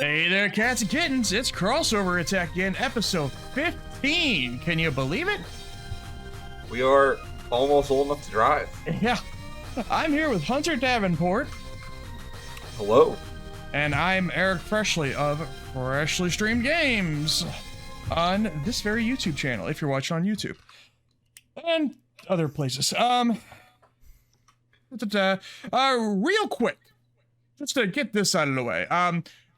Hey there, cats and kittens. It's Crossover Attack again, episode 15. Can you believe it? We are almost old enough to drive. Yeah. I'm here with Hunter Davenport. Hello. And I'm Eric Freshley of Freshly Streamed Games on this very YouTube channel, if you're watching on YouTube. And other places. Real quick, just to get this out of the way.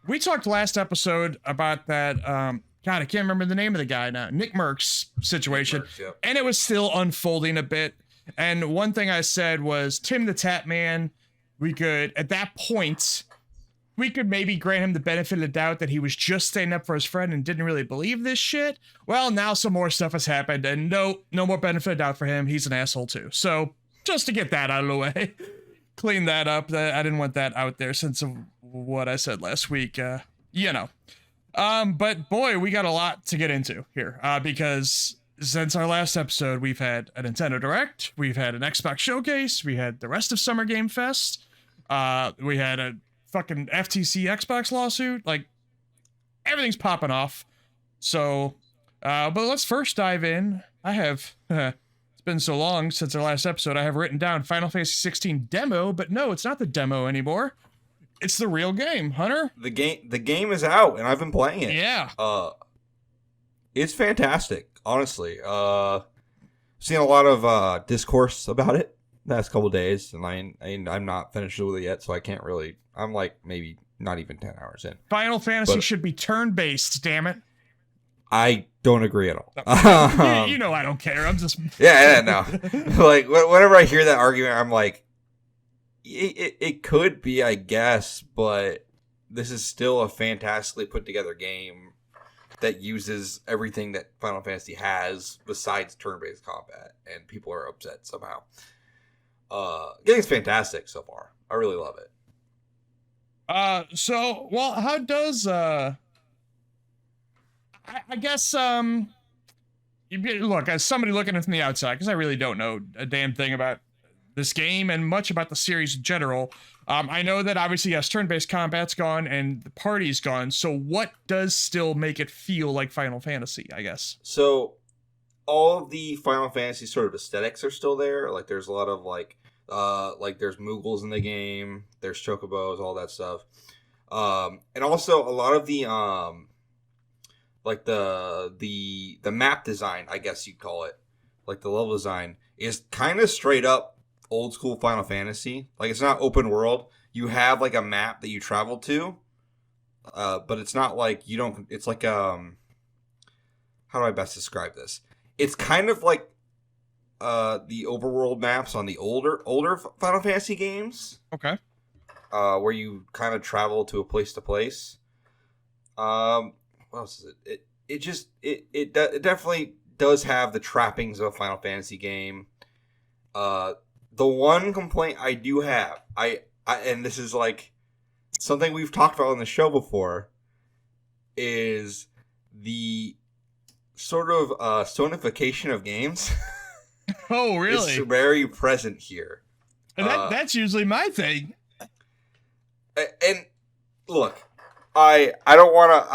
We talked last episode about that, God, I can't remember the name of the guy now, Nick Merckx situation, Yep. and it was still unfolding a bit. And one thing I said was, Tim the Tap Man, we could, at that point, we could maybe grant him the benefit of the doubt that he was just standing up for his friend and didn't really believe this shit. Well, now some more stuff has happened, and no more benefit of doubt for him. He's an asshole too. So, just to get that out of the way, clean that up. I didn't want that out there since of what I said last week, but boy, we got a lot to get into here, because since our last episode, we've had a Nintendo Direct, we've had an Xbox Showcase, we had the rest of Summer Game Fest, we had a fucking FTC Xbox lawsuit, like, everything's popping off. So, but let's first dive in. I have, it's been so long since our last episode, I have written down Final Fantasy XVI demo, but no, it's not the demo anymore. It's the real game, Hunter. The game is out, and I've been playing it. Yeah. It's fantastic, honestly. Seen a lot of discourse about it the last couple days, and I'm not finished with it yet, so I can't really. I'm like maybe not even 10 hours in. Final Fantasy should be turn-based, damn it. I don't agree at all. You know I don't care. I'm just... Yeah, no. Like, whenever I hear that argument, I'm like, it could be, I guess, but this is still a fantastically put together game that uses everything that Final Fantasy has besides turn-based combat, and people are upset somehow. Game's fantastic so far. I really love it. How does, I guess, look, as somebody looking from the outside, because I really don't know a damn thing about this game and much about the series in general. I know that obviously, yes, turn-based combat's gone and the party's gone. So what does still make it feel like Final Fantasy, I guess? So all of the Final Fantasy sort of aesthetics are still there. Like there's a lot of like there's Moogles in the game, there's Chocobos, all that stuff. And also a lot of the like the map design, I guess you'd call it, like the level design is kind of straight up old school Final Fantasy. Like, it's not open world. You have like a map that you travel to, but it's not like you don't. It's like how do I best describe this? It's kind of like the overworld maps on the older Final Fantasy games. Okay. Where you kind of travel to a place to place. What else is it? It definitely does have the trappings of a Final Fantasy game. The one complaint I do have, and this is like something we've talked about on the show before, is the sort of Sonification of games. Oh, really? It's very present here. And that's usually my thing. And look, I don't want to.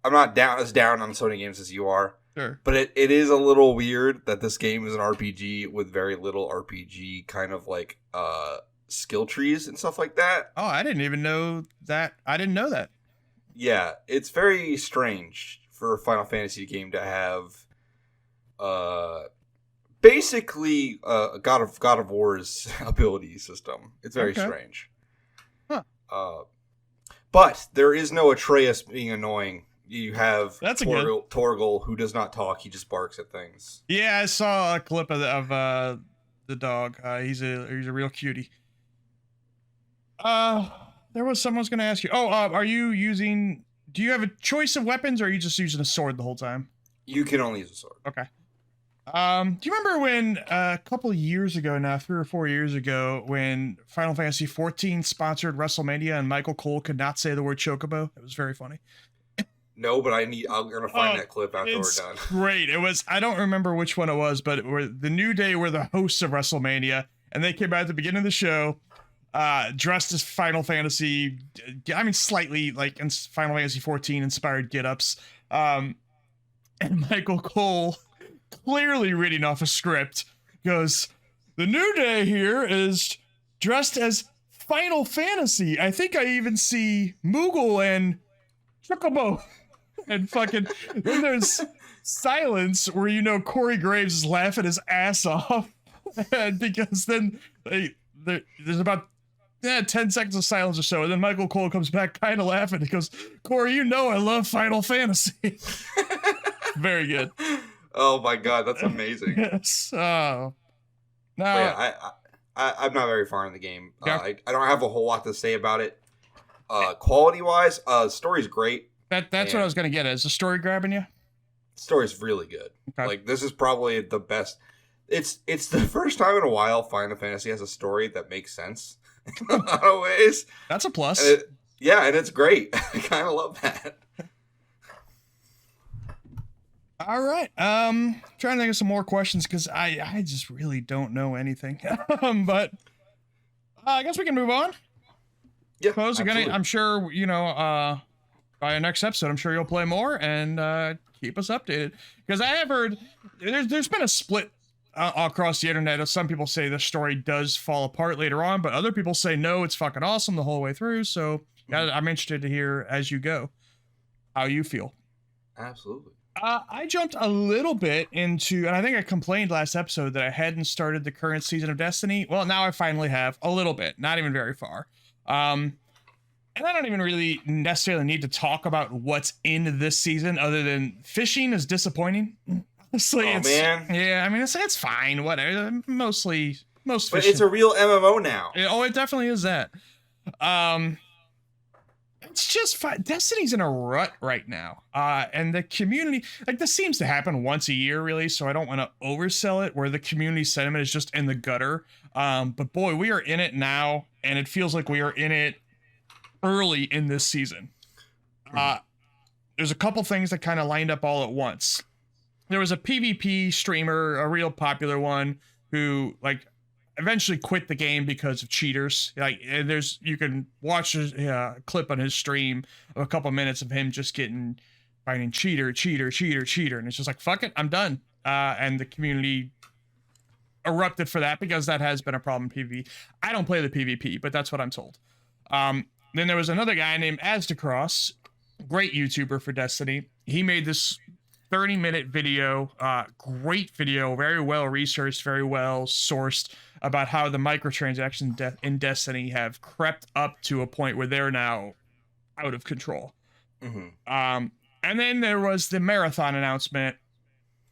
I'm not down on Sony games as you are. Sure. But it is a little weird that this game is an RPG with very little RPG kind of like skill trees and stuff like that. Oh, I didn't even know that. I didn't know that. Yeah, it's very strange for a Final Fantasy game to have basically a God of War's ability system. It's very strange. Huh. But there is no Atreus being annoying. You have Torgal, who does not talk; he just barks at things. Yeah, I saw a clip of the dog. He's a real cutie. There was someone was going to ask you. Oh, are you using? Do you have a choice of weapons, or are you just using a sword the whole time? You can only use a sword. Okay. Do you remember when a couple of years ago now, 3 or 4 years ago, when Final Fantasy XIV sponsored WrestleMania and Michael Cole could not say the word chocobo? It was very funny. No, but I'm gonna find that clip after we're done. Great. It was, I don't remember which one it was, but the New Day were the hosts of WrestleMania, and they came out at the beginning of the show, dressed as Final Fantasy, I mean, slightly like in Final Fantasy 14 inspired get-ups. And Michael Cole, clearly reading off a script, goes, "The new day here is dressed as Final Fantasy. I think I even see Moogle and Chocobo." And fucking, then there's silence where Corey Graves is laughing his ass off. And because then there's about 10 seconds of silence or so, and then Michael Cole comes back kind of laughing. He goes, "Corey, I love Final Fantasy." Very good. Oh my god, that's amazing. Yes. Oh. No. Yeah, I'm not very far in the game. Yeah. I don't have a whole lot to say about it. Quality wise, story's great. That's what I was gonna get. Is the story grabbing you? Story's really good. Okay. Like, this is probably the best. It's the first time in a while Final Fantasy has a story that makes sense in a lot of ways. That's a plus. And it's great. I kind of love that. All right. Trying to think of some more questions because I just really don't know anything. But I guess we can move on. Yeah, Suppose absolutely. I'm sure by our next episode, I'm sure you'll play more and keep us updated, because I have heard there's been a split across the internet. Some people say the story does fall apart later on, but other people say no, it's fucking awesome the whole way through. So I'm interested to hear as you go how you feel. Absolutely. I jumped a little bit into, and I think I complained last episode that I hadn't started the current season of Destiny. Well, now I finally have a little bit, not even very far. And I don't even really necessarily need to talk about what's in this season other than fishing is disappointing. Honestly, man. Yeah, I mean, it's fine, whatever. Most But fishing. it's a real MMO now. It definitely is that. It's just fine. Destiny's in a rut right now. And the community, like, this seems to happen once a year, really, so I don't want to oversell it, where the community sentiment is just in the gutter. But boy, we are in it now, and it feels like we are in it early in this season. There's a couple things that kind of lined up all at once. There was a PvP streamer, a real popular one, who eventually quit the game because of cheaters. You can watch a clip on his stream of a couple minutes of him just finding cheater, and it's just like, fuck it, I'm done. And the community erupted for that, because that has been a problem in PvP. I don't play the PvP, but that's what I'm told. Then there was another guy named Asdacross, great YouTuber for Destiny. He made this 30-minute video, great video, very well researched, very well sourced, about how the microtransactions in Destiny have crept up to a point where they're now out of control. And then there was the marathon announcement,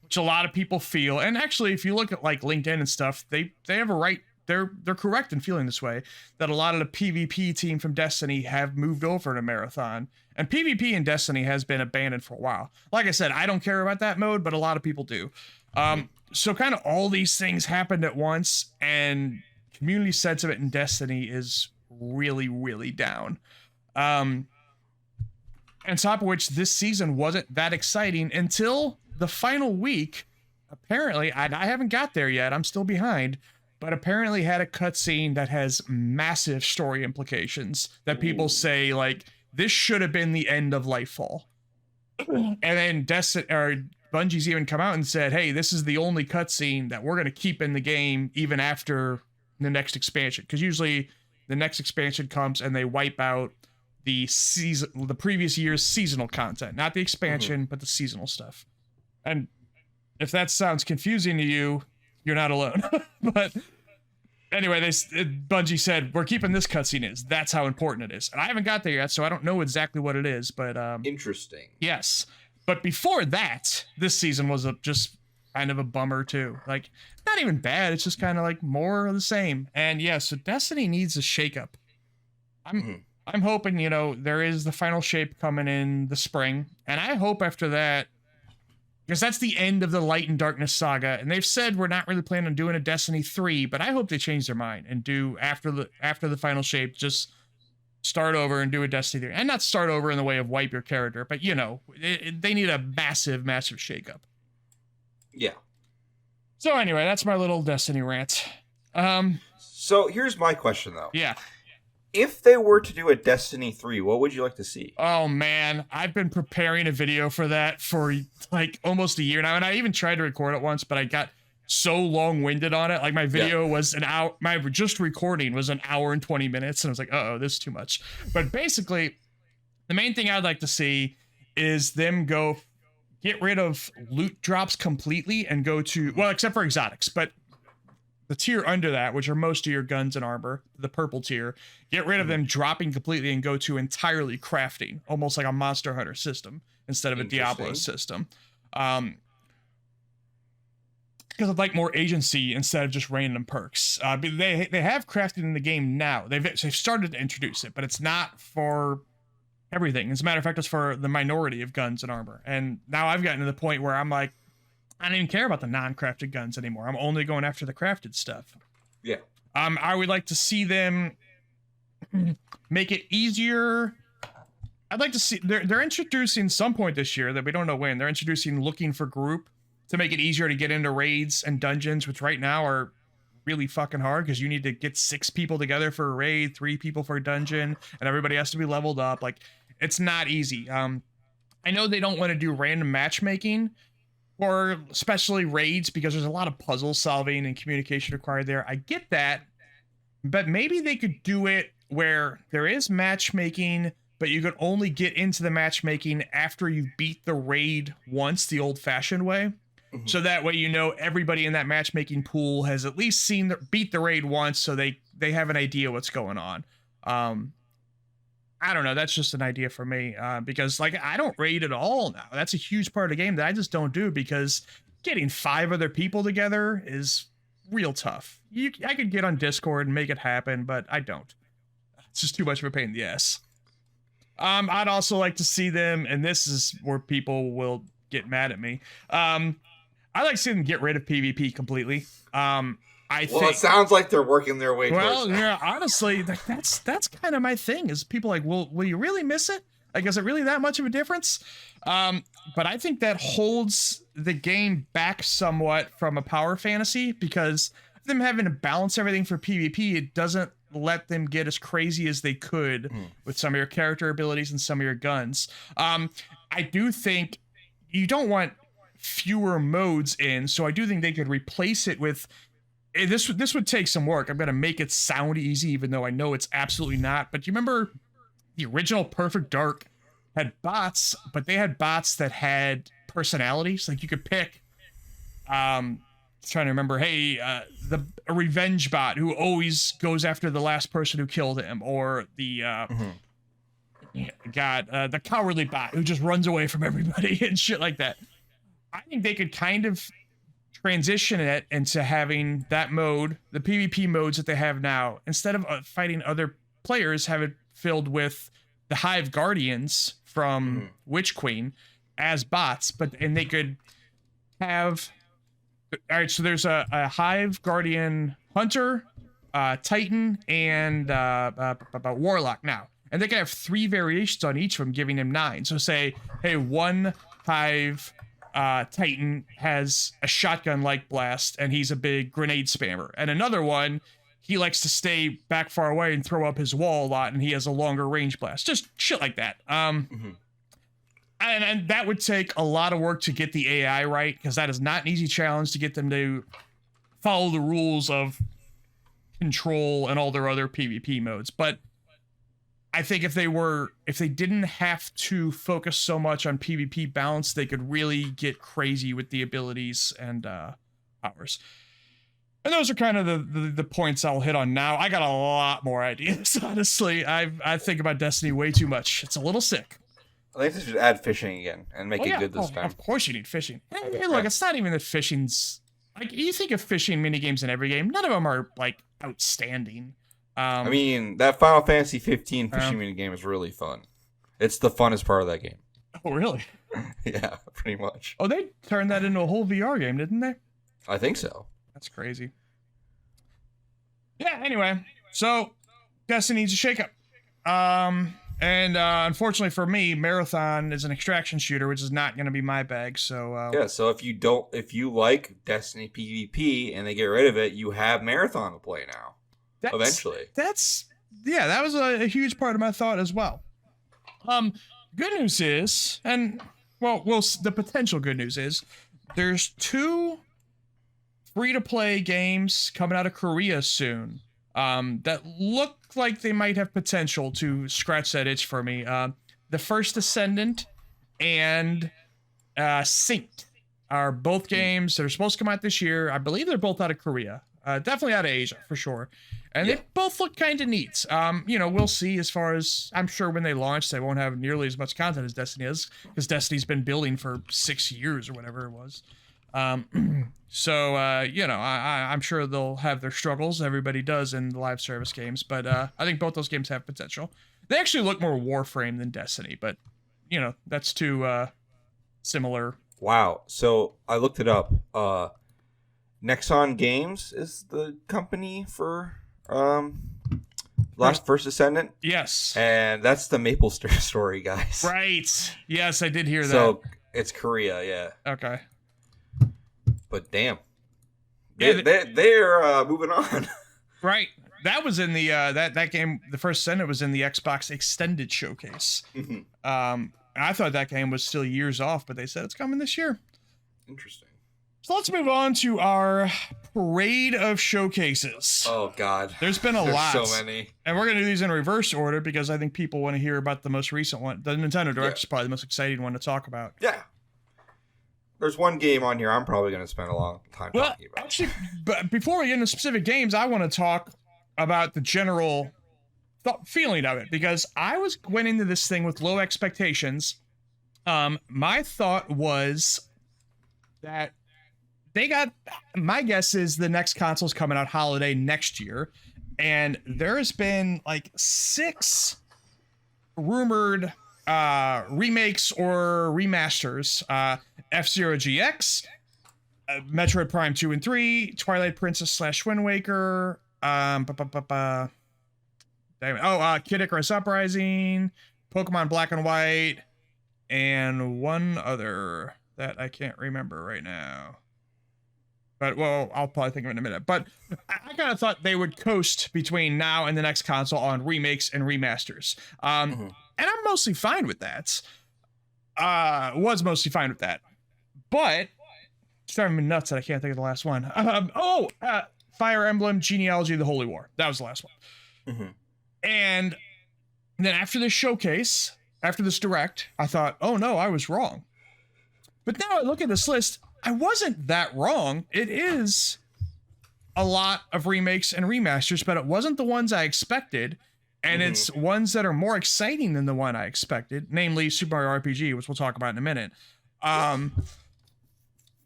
which a lot of people feel, and actually, if you look at LinkedIn and stuff, they have a right. They're correct in feeling this way, that a lot of the PvP team from Destiny have moved over to Marathon. And PvP in Destiny has been abandoned for a while. Like I said, I don't care about that mode, but a lot of people do. So kind of all these things happened at once, and community sentiment in Destiny is really, really down. On top of which, this season wasn't that exciting until the final week. Apparently, I haven't got there yet. I'm still behind. But apparently had a cutscene that has massive story implications that people say, this should have been the end of Lightfall. And then Bungie's even come out and said, hey, this is the only cutscene that we're going to keep in the game even after the next expansion. Because usually the next expansion comes and they wipe out the previous year's seasonal content. Not the expansion, but the seasonal stuff. And if that sounds confusing to you, you're not alone. But anyway, Bungie said, we're keeping this cutscene that's how important it is. And I haven't got there yet, so I don't know exactly what it is, but interesting. Yes. But before that, this season was just kind of a bummer too. Not even bad, it's just kind of more of the same. And yeah, so Destiny needs a shakeup. I'm hoping, there is the final shape coming in the spring, and I hope after that, because that's the end of the Light and Darkness saga, and they've said we're not really planning on doing a Destiny 3, but I hope they change their mind and do after the final shape, just start over and do a Destiny 3. And not start over in the way of wipe your character, but they need a massive shakeup. Yeah. So anyway, that's my little Destiny rant. So here's my question, though. Yeah. If they were to do a Destiny 3, what would you like to see? Oh man, I've been preparing a video for that for like almost a year now, and I even tried to record it once, but I got so long-winded on it. Like my video was an hour, my just recording was an hour and 20 minutes, and I was like, uh-oh, this is too much. But basically, the main thing I'd like to see is them get rid of loot drops completely and go to, well, except for exotics, but the tier under that, which are most of your guns and armor, the purple tier, get rid of them dropping completely and go to entirely crafting, almost like a Monster Hunter system instead of a Diablo system. Because I'd like more agency instead of just random perks. They have crafting in the game now. They've started to introduce it, but it's not for everything. As a matter of fact, it's for the minority of guns and armor. And now I've gotten to the point where I'm like, I don't even care about the non-crafted guns anymore. I'm only going after the crafted stuff. Yeah. I would like to see them make it easier. I'd like to see they're introducing some point this year that we don't know when. They're introducing looking for group to make it easier to get into raids and dungeons, which right now are really fucking hard because you need to get 6 people together for a raid, 3 people for a dungeon, and everybody has to be leveled up. Like, it's not easy. I know they don't want to do random matchmaking, or especially raids, because there's a lot of puzzle solving and communication required there. I get that, but maybe they could do it where there is matchmaking, but you could only get into the matchmaking after you beat the raid once, the old-fashioned way. Mm-hmm. So that way, you know, everybody in that matchmaking pool has at least beat the raid once, so they have an idea what's going on. I don't know. That's just an idea for me, because like I don't raid at all now. That's a huge part of the game that I just don't do because getting 5 other people together is real tough. I could get on Discord and make it happen, but I don't. It's just too much of a pain in the ass. I'd also like to see them, and this is where people will get mad at me. I'd like to see them get rid of PvP completely. It sounds like they're working their way towards that. Well, yeah, honestly, that's kind of my thing, is people like, will you really miss it? Like, is it really that much of a difference? But I think that holds the game back somewhat from a power fantasy, because them having to balance everything for PvP, it doesn't let them get as crazy as they could with some of your character abilities and some of your guns. I do think you don't want fewer modes in, so I do think they could replace it with... This would take some work. I'm going to make it sound easy, even though I know it's absolutely not. But you remember the original Perfect Dark had bots, but they had bots that had personalities. Like you could pick, trying to remember, hey, a revenge bot who always goes after the last person who killed him, or the the cowardly bot who just runs away from everybody and shit like that. I think they could kind of transition it into having that mode, the PvP modes that they have now, instead of fighting other players, have it filled with the Hive Guardians from Witch Queen as bots, and they could have... All right, so there's a Hive Guardian Hunter, Titan, and Warlock now. And they can have 3 variations on each of them, giving him 9. So say, hey, one Hive... Titan has a shotgun-like blast, and he's a big grenade spammer. And another one, he likes to stay back far away and throw up his wall a lot, and he has a longer range blast. Just shit like that. And that would take a lot of work to get the AI right, because that is not an easy challenge to get them to follow the rules of control and all their other PvP modes. But I think if they didn't have to focus so much on PvP balance, they could really get crazy with the abilities and powers. And those are kind of the points I'll hit on now. I got a lot more ideas, honestly. I think about Destiny way too much. It's a little sick. I think they should add fishing again and make it good this time. Of course you need fishing. Hey, look, it's not even that fishing's... Like, you think of fishing minigames in every game. None of them are, like, outstanding. I mean, that Final Fantasy 15 fishing minigame is really fun. It's the funnest part of that game. Oh, really? Yeah, pretty much. Oh, they turned that into a whole VR game, didn't they? I think so. That's crazy. Yeah, anyway. So, Destiny needs a shakeup. And unfortunately for me, Marathon is an extraction shooter, which is not going to be my bag. So yeah. So if you like Destiny PvP and they get rid of it, you have Marathon to play now. eventually. That was a huge part of my thought as well. Good news is, the potential good news is, there's 2 free-to-play games coming out of Korea soon that look like they might have potential to scratch that itch for me. The First Descendant and Synced are both games that are supposed to come out this year. I believe they're both out of Korea. Definitely out of Asia, for sure. And they both look kind of neat. We'll see as far as... I'm sure when they launch, they won't have nearly as much content as Destiny is, because Destiny's been building for 6 years or whatever it was. I'm sure they'll have their struggles. Everybody does in the live service games, but I think both those games have potential. They actually look more Warframe than Destiny, but, that's too similar. Wow. So I looked it up. Nexon Games is the company for First Descendant. Yes. And that's the Maple Story guys. Right. Yes, I did hear that. So it's Korea, yeah. Okay. But damn. They're moving on. Right. That was in the that game, the First Descendant was in the Xbox Extended Showcase. I thought that game was still years off, but they said it's coming this year. Interesting. So let's move on to our parade of showcases. Oh, God. There's been a lot. So many. And we're going to do these in reverse order because I think people want to hear about the most recent one. The Nintendo Direct is probably the most exciting one to talk about. Yeah. There's one game on here I'm probably going to spend a long time talking about. Actually, but before we get into specific games, I want to talk about the general feeling of it, because I went into this thing with low expectations. My thought was that my guess is the next console's coming out holiday next year, and there has been like 6 rumored remakes or remasters. F-Zero GX, Metroid Prime 2 and 3, Twilight Princess / Wind Waker, Kid Icarus Uprising, Pokemon Black and White, and one other that I can't remember right now. But, I'll probably think of it in a minute. But I kind of thought they would coast between now and the next console on remakes and remasters. And I'm mostly fine with that. Was mostly fine with that. But, it's driving me nuts that I can't think of the last one. Fire Emblem Genealogy of the Holy War. That was the last one. And then after this showcase, after this direct, I thought, oh no, I was wrong. But now I look at this list, I wasn't that wrong. It is a lot of remakes and remasters, but it wasn't the ones I expected. And it's ones that are more exciting than the one I expected, namely Super Mario RPG, which we'll talk about in a minute.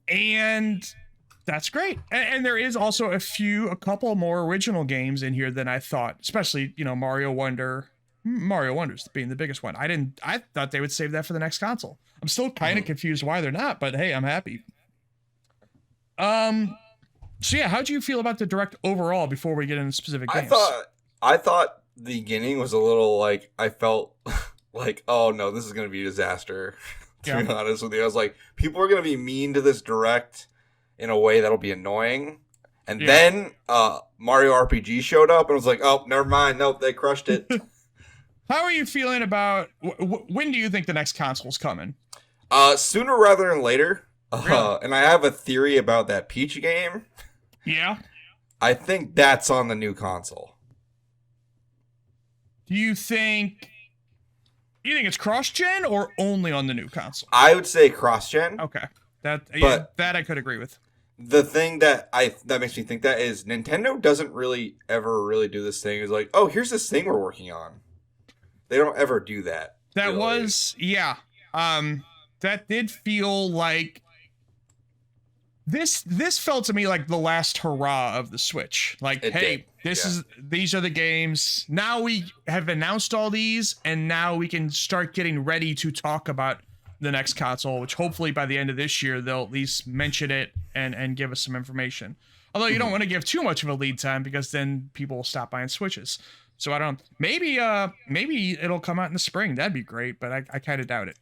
And that's great. And there is also a couple more original games in here than I thought, especially, Mario Wonder. Mario Wonder's being the biggest one. I thought they would save that for the next console. I'm still kind of confused why they're not, but hey, I'm happy. So yeah, how do you feel about the Direct overall before we get into specific games? I thought the beginning was a little like, I felt like, oh no, this is going to be a disaster. To be honest with you, I was like, people are going to be mean to this Direct in a way that'll be annoying. And then Mario RPG showed up and I was like, oh, never mind. Nope, they crushed it. How are you feeling about when do you think the next console's coming? Sooner rather than later. Really? And I have a theory about that Peach game. Yeah. I think that's on the new console. Do you think it's cross-gen or only on the new console? I would say cross-gen. Okay. That I could agree with. The thing that makes me think that is Nintendo doesn't really ever really do this thing. It's like, oh, here's this thing we're working on. They don't ever do that. That really. was, yeah. That did feel like this felt to me like the last hurrah of the Switch. Like, these are the games. Now we have announced all these, and now we can start getting ready to talk about the next console, which hopefully by the end of this year, they'll at least mention it and give us some information. Although you don't want to give too much of a lead time because then people will stop buying Switches. So maybe it'll come out in the spring. That'd be great, but I kind of doubt it.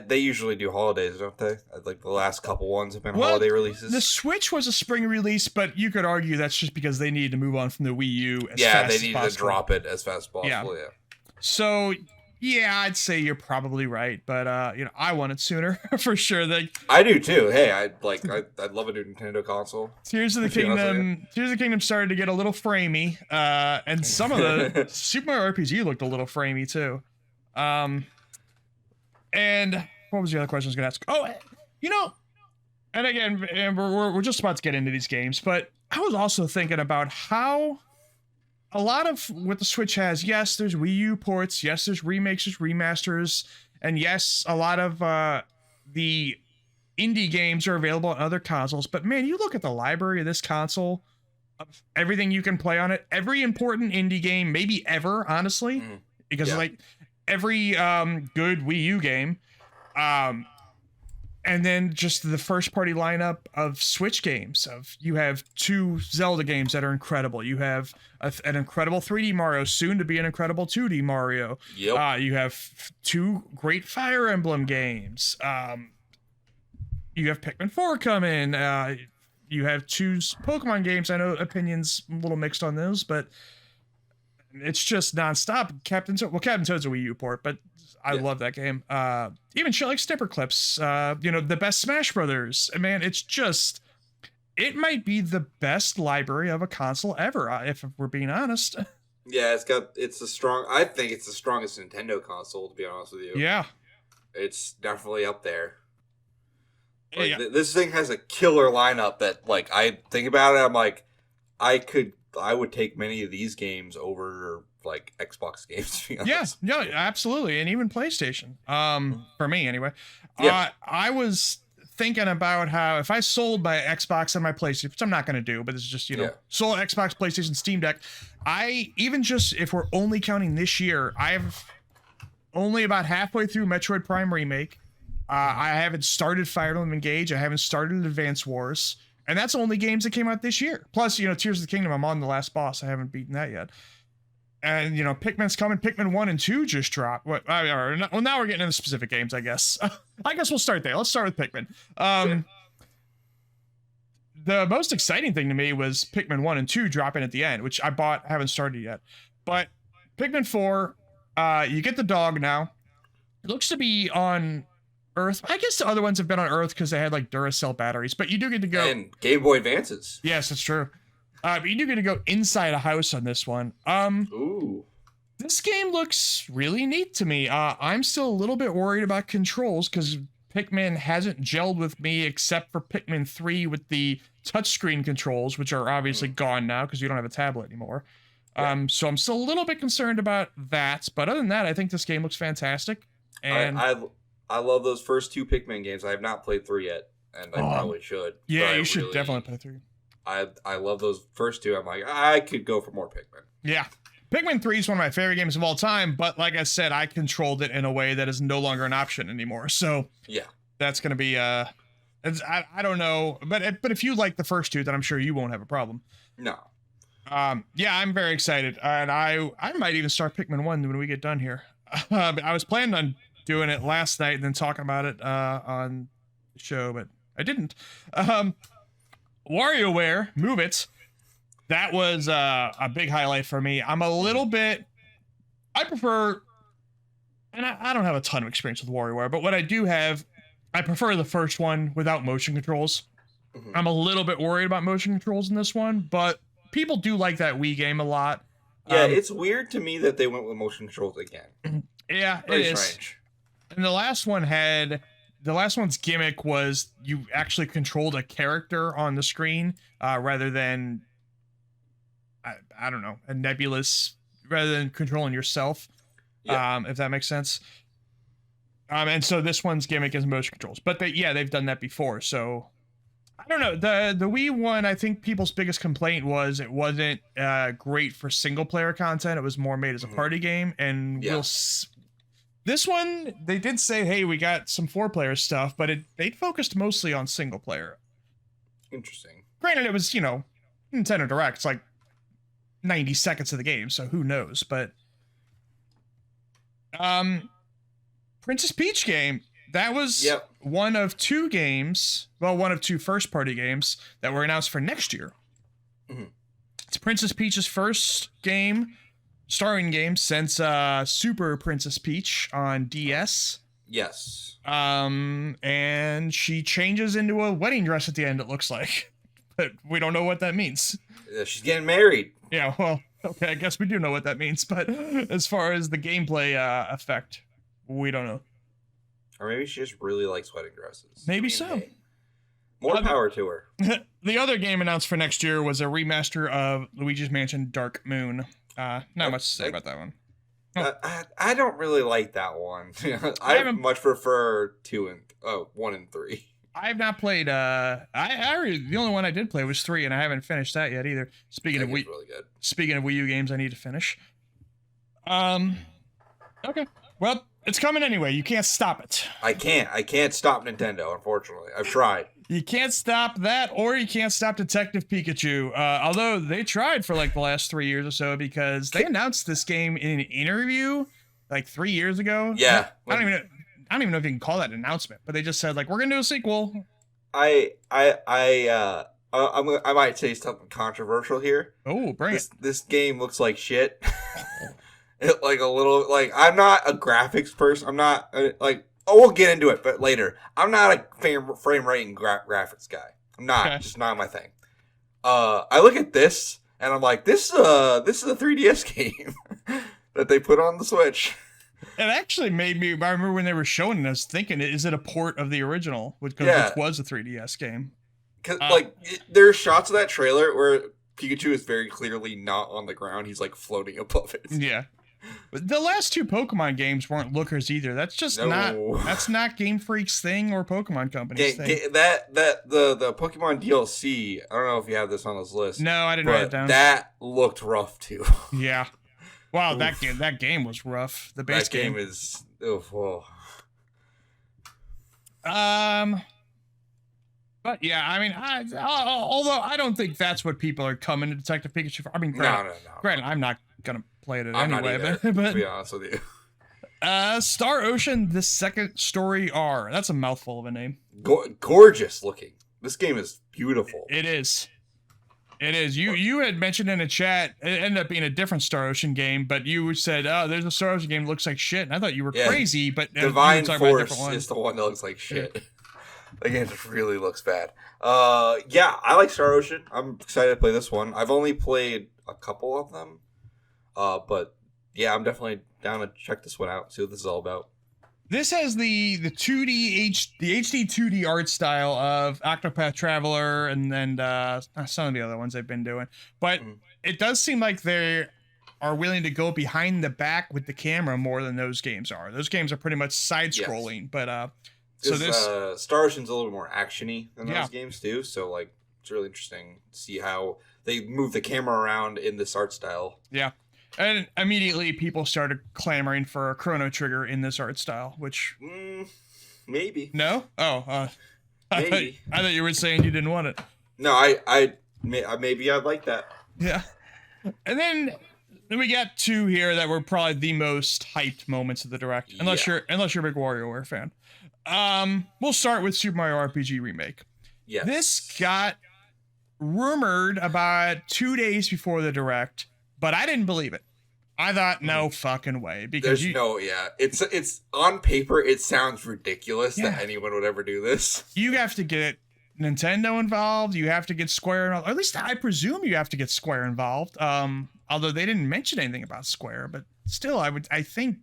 They usually do holidays, don't they? Like the last couple ones have been Well, holiday releases. the Switch was a spring release, but you could argue that's just because they needed to move on from the Wii U as Yeah, fast they as needed to possible. drop it as fast as possible. Yeah. So, yeah, I'd say you're probably right, but I want it sooner for sure. Like, I do too. Hey, I'd love a new Nintendo console. Tears of the Kingdom started to get a little framey, and some of the Super Mario RPG looked a little framey too. And what was the other question I was going to ask? Oh, and again, and we're just about to get into these games, but I was also thinking about how a lot of what the Switch has, yes, there's Wii U ports, yes, there's remakes, there's remasters, and yes, a lot of the indie games are available on other consoles, but man, you look at the library of this console, of everything you can play on it, every important indie game, maybe ever, honestly, because like every good Wii U game, and then just the first party lineup of Switch games. You have 2 Zelda games that are incredible. You have an incredible 3D Mario, soon to be an incredible 2D Mario. Yep. You have 2 great Fire Emblem games. You have Pikmin 4 coming. You have 2 Pokemon games. I know opinions a little mixed on those, but it's just nonstop. Captain Toad's a Wii U port, but I love that game. Even shit like Snipper Clips, the best Smash Brothers. Man, it might be the best library of a console ever, if we're being honest. Yeah, I think it's the strongest Nintendo console, to be honest with you. Yeah. It's definitely up there. Like, Yeah. This thing has a killer lineup that, like, I think about it, I'm like, I would take many of these games over, like, Xbox games, to be honest. Yeah, absolutely. And even PlayStation. For me, anyway. Yeah. I was thinking about how if I sold my Xbox and my PlayStation, which I'm not going to do, but it's just, sold Xbox, PlayStation, Steam Deck, if we're only counting this year, I've only about halfway through Metroid Prime Remake. I haven't started Fire Emblem Engage. I haven't started Advance Wars. And that's only games that came out this year. Plus, Tears of the Kingdom, I'm on the last boss. I haven't beaten that yet. And, Pikmin's coming. Pikmin 1 and 2 just dropped. Well, now we're getting into specific games, I guess. I guess we'll start there. Let's start with Pikmin. Sure. The most exciting thing to me was Pikmin 1 and 2 dropping at the end, which I bought, haven't started yet. But Pikmin 4, you get the dog now. It looks to be on Earth. I guess the other ones have been on Earth because they had like Duracell batteries, but you do get to go. And Game Boy Advances. Yes, that's true. But you do get to go inside a house on this one. Ooh. This game looks really neat to me. I'm still a little bit worried about controls because Pikmin hasn't gelled with me except for Pikmin 3 with the touchscreen controls, which are obviously gone now because you don't have a tablet anymore. Yeah. So I'm still a little bit concerned about that. But other than that, I think this game looks fantastic. And I love those first 2 Pikmin games. I have not played 3 yet, and I probably should. Yeah, you should definitely play 3. I love those first 2. I'm like, I could go for more Pikmin. Yeah. Pikmin 3 is one of my favorite games of all time, but like I said, I controlled it in a way that is no longer an option anymore. So yeah, that's going to be, I don't know, but if you like the first 2, then I'm sure you won't have a problem. No. Yeah, I'm very excited. And I might even start Pikmin 1 when we get done here. I was planning on doing it last night and then talking about it on the show, but I didn't. WarioWare, Move It. That was a big highlight for me. I'm a little bit... I prefer... And I don't have a ton of experience with WarioWare, but what I do have, I prefer the first one without motion controls. Mm-hmm. I'm a little bit worried about motion controls in this one, but people do like that Wii game a lot. Yeah, it's weird to me that they went with motion controls again. Yeah, Very it is. Strange. And the last one's gimmick was you actually controlled a character on the screen rather than, I don't know, a nebulous, rather than controlling yourself, if that makes sense. And so this one's gimmick is motion controls. But they've done that before, so I don't know. The Wii one, I think people's biggest complaint was it wasn't great for single player content. It was more made as a party game, and this one, they did say, hey, we got some 4-player stuff, but they focused mostly on single player. Interesting. Granted, it was, Nintendo Direct. It's like 90 seconds of the game, so who knows? But Princess Peach game, That was one of two games, one of two first-party games that were announced for next year. Mm-hmm. It's Princess Peach's first starring game since Super Princess Peach on DS. Yes. And she changes into a wedding dress at the end, it looks like. But we don't know what that means. She's getting married. Yeah, well, okay, I guess we do know what that means, but as far as the gameplay effect, we don't know. Or maybe she just really likes wedding dresses. Maybe so. Hey, more power to her. The other game announced for next year was a remaster of Luigi's Mansion Dark Moon. Not much to say about that one. I don't really like that one. I much prefer 1 and 3. I have not played. The only one I did play was 3, and I haven't finished that yet either. Speaking of really good. Speaking of Wii U games, I need to finish. Okay. Well, it's coming anyway. You can't stop it. I can't stop Nintendo. Unfortunately, I've tried. You can't stop that, or you can't stop Detective Pikachu. Although they tried for like the last 3 years or so, because they announced this game in an interview like 3 years ago. Yeah. I don't even know if you can call that an announcement, but they just said like, we're gonna do a sequel. I might say something controversial here. Oh, bring it. This game looks like shit. I'm not a graphics person. I'm not we'll get into it, but later. I'm not a frame rate and graphics guy. I'm not. Okay. Just not my thing. I look at this and I'm like, this is a 3DS game that they put on the Switch. It actually made me. I remember when they were showing it, I was thinking, is it a port of the original? Which was a 3DS game. Because there are shots of that trailer where Pikachu is very clearly not on the ground. He's like floating above it. Yeah. But the last two Pokemon games weren't lookers either. That's just not Game Freak's thing or Pokemon Company's thing. The Pokemon DLC, I don't know if you have this on this list. No, I didn't write it down. That looked rough too. Yeah. Wow, that game was rough. The base game is But yeah, I mean, although I don't think that's what people are coming to Detective Pikachu for. I mean, granted, I'm not gonna play it anyway. But to be honest with you, Star Ocean: The Second Story R. That's a mouthful of a name. Gorgeous looking. This game is beautiful. It is. It is. You had mentioned in a chat, it ended up being a different Star Ocean game, but you said, "Oh, there's a Star Ocean game that looks like shit," and I thought you were crazy. But Divine Force is the one that looks like shit. Yeah. The game just really looks bad. Yeah, I like Star Ocean. I'm excited to play this one. I've only played a couple of them. But yeah, I'm definitely down to check this one out, see what this is all about. This has the 2D the HD 2D art style of Octopath Traveler and some of the other ones they've been doing. But it does seem like they are willing to go behind the back with the camera more than those games are. Those games are pretty much side-scrolling, but so this Star Ocean's a little bit more action-y than those games do. So like it's really interesting to see how they move the camera around in this art style. Yeah. And immediately people started clamoring for a Chrono Trigger in this art style, which maybe. No? Oh, maybe. I thought you were saying you didn't want it. No, maybe I'd like that. Yeah. And then we got two here that were probably the most hyped moments of the Direct, unless you're a big WarioWare fan. We'll start with Super Mario RPG Remake. Yes. This got rumored about 2 days before the Direct, but I didn't believe it. I thought, no fucking way. Because it's on paper, it sounds ridiculous that anyone would ever do this. You have to get Nintendo involved. You have to get Square involved. Or at least I presume you have to get Square involved. Although they didn't mention anything about Square, but still, I think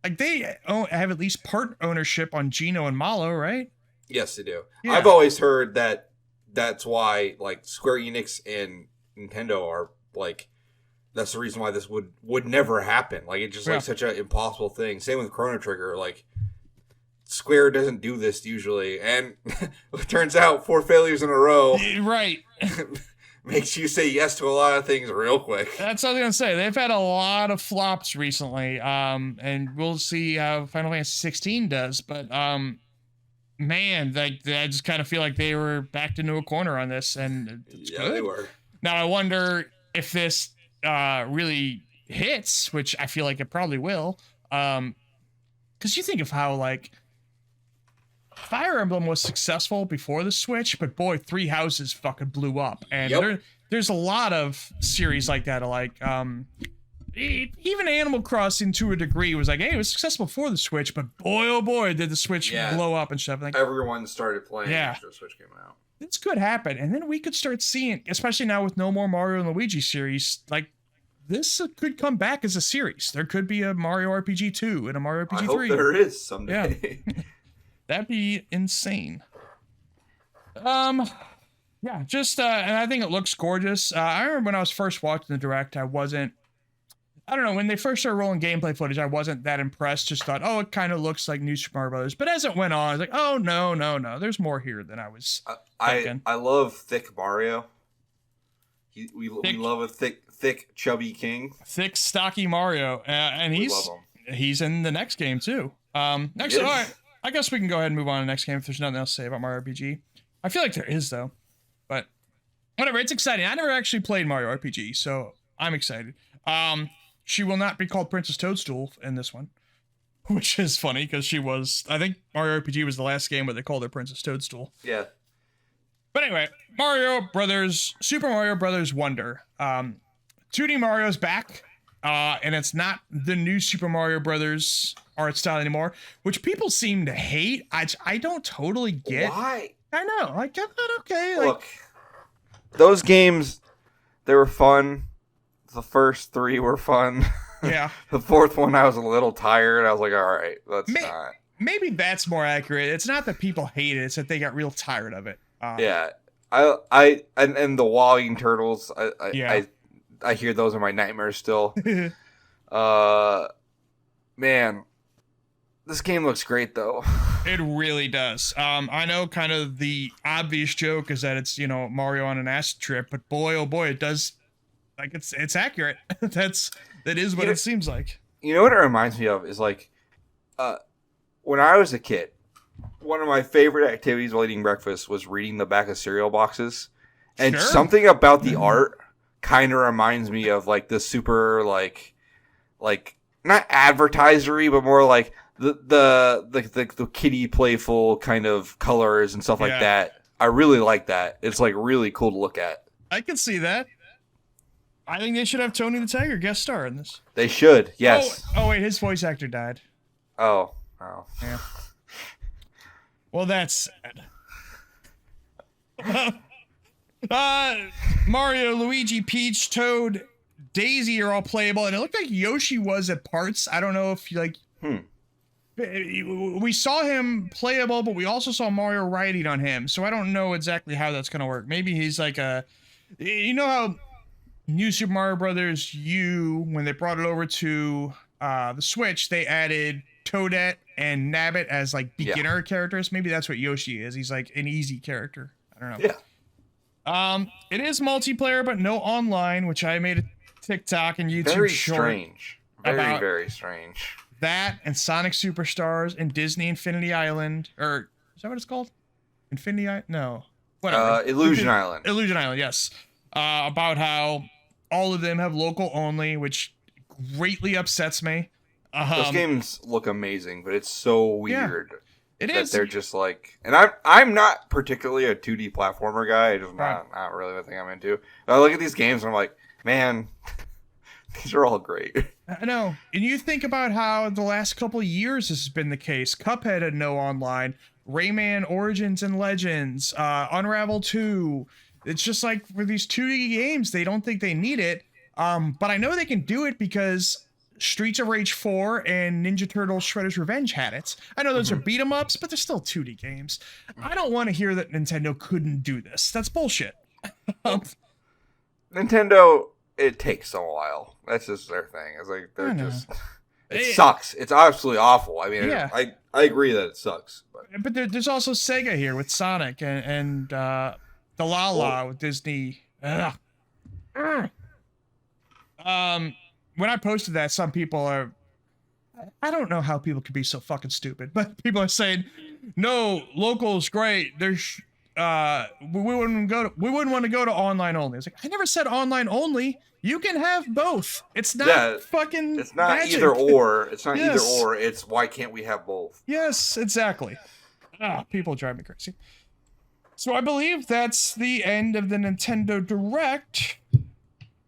like they have at least part ownership on Geno and Malo, right? Yes, they do. Yeah. I've always heard that's why like Square Enix and Nintendo are like, that's the reason why this would never happen. Like it's just like such an impossible thing. Same with Chrono Trigger. Like Square doesn't do this usually, and it turns out 4 failures in a row. Right. Makes you say yes to a lot of things real quick. That's what I was gonna say. They've had a lot of flops recently, and we'll see how Final Fantasy XVI does. But man, I just kind of feel like they were backed into a corner on this, and it's good. They were. Now I wonder if this really hits, which I feel like it probably will. Because you think of how like Fire Emblem was successful before the Switch, but boy, Three Houses fucking blew up. And Yep. there's a lot of series like that. Like, even Animal Crossing to a degree was like, hey, it was successful before the Switch, but boy, oh boy, did the Switch blow up and stuff. Like, everyone started playing after the Switch came out. This could happen. And then we could start seeing, especially now with no more Mario and Luigi series, like, this could come back as a series. There could be a Mario RPG 2 and a Mario RPG 3. I hope there is someday. Yeah. That'd be insane. Yeah, just and I think it looks gorgeous. I remember when I was first watching the Direct, I don't know, when they first started rolling gameplay footage, I wasn't that impressed. Just thought, oh, it kind of looks like New Super Mario Brothers. But as it went on, I was like, oh, no. There's more here than I was thinking. I love thick Mario. We love a thick, chubby king. Thick, stocky Mario. And he's in the next game, too. Next, all right, I guess we can go ahead and move on to the next game if there's nothing else to say about Mario RPG. I feel like there is, though. But whatever, it's exciting. I never actually played Mario RPG, so I'm excited. She will not be called Princess Toadstool in this one, which is funny because I think Mario RPG was the last game where they called her Princess Toadstool. Yeah. But anyway, Super Mario Brothers Wonder. 2D Mario's back, and it's not the new Super Mario Brothers art style anymore, which people seem to hate. I don't totally get. Why? I know, like, I'm not okay. Look, those games, they were fun. The first 3 were fun. Yeah. The 4th one, I was a little tired. I was like, all right, let's not. Maybe that's more accurate. It's not that people hate it; it's that they got real tired of it. Yeah, and the Walling Turtles. I hear those are my nightmares still. Man, this game looks great though. It really does. I know kind of the obvious joke is that it's, Mario on an acid trip, but boy, oh boy, it does. Like, it's accurate. That is what it seems like. You know what it reminds me of is like, when I was a kid, one of my favorite activities while eating breakfast was reading the back of cereal boxes, and something about the art kind of reminds me of like the super like not advertisery, but more like the kiddie playful kind of colors and stuff like that. I really like that. It's like really cool to look at. I can see that. I think they should have Tony the Tiger guest star in this. They should, yes. Oh wait, his voice actor died. Oh. Yeah. Well, that's sad. Mario, Luigi, Peach, Toad, Daisy are all playable, and it looked like Yoshi was at parts. I don't know if we saw him playable, but we also saw Mario riding on him, so I don't know exactly how that's gonna work. Maybe he's like how New Super Mario Brothers U, when they brought it over to the Switch, they added Toadette and Nabbit as like beginner characters. Maybe that's what Yoshi is. He's like an easy character. I don't know. Yeah. It is multiplayer, but no online, which I made a TikTok and YouTube very short. Strange. Very strange. That and Sonic Superstars and Disney Infinity Island, or is that what it's called? Infinity Island? No. Whatever. Illusion Island. Illusion Island, yes. About how all of them have local only, which greatly upsets me. Those games look amazing, but it's so weird. It is. They're just like, and I'm not particularly a 2D platformer guy. It's just not really the thing I'm into. But I look at these games and I'm like, man, these are all great. I know. And you think about how the last couple of years this has been the case. Cuphead had no online. Rayman Origins and Legends, Unravel 2. It's just like for these 2D games, they don't think they need it. But I know they can do it because Streets of Rage 4 and Ninja Turtles Shredder's Revenge had it. I know those are beat 'em ups, but they're still 2D games. I don't want to hear that Nintendo couldn't do this. That's bullshit. Nintendo, it takes a while. That's just their thing. It's like they're just. It sucks. It's absolutely awful. I mean, I agree that it sucks. But there's also Sega here with Sonic and the La with Disney. When I posted that, some people are. I don't know how people could be so fucking stupid, but people are saying, "No, local's great. There's we wouldn't want to go to online only." It's like, I never said online only. You can have both. It's not fucking. It's not magic. Either or. It's not either or. It's why can't we have both? Yes, exactly. People drive me crazy. So I believe that's the end of the Nintendo Direct.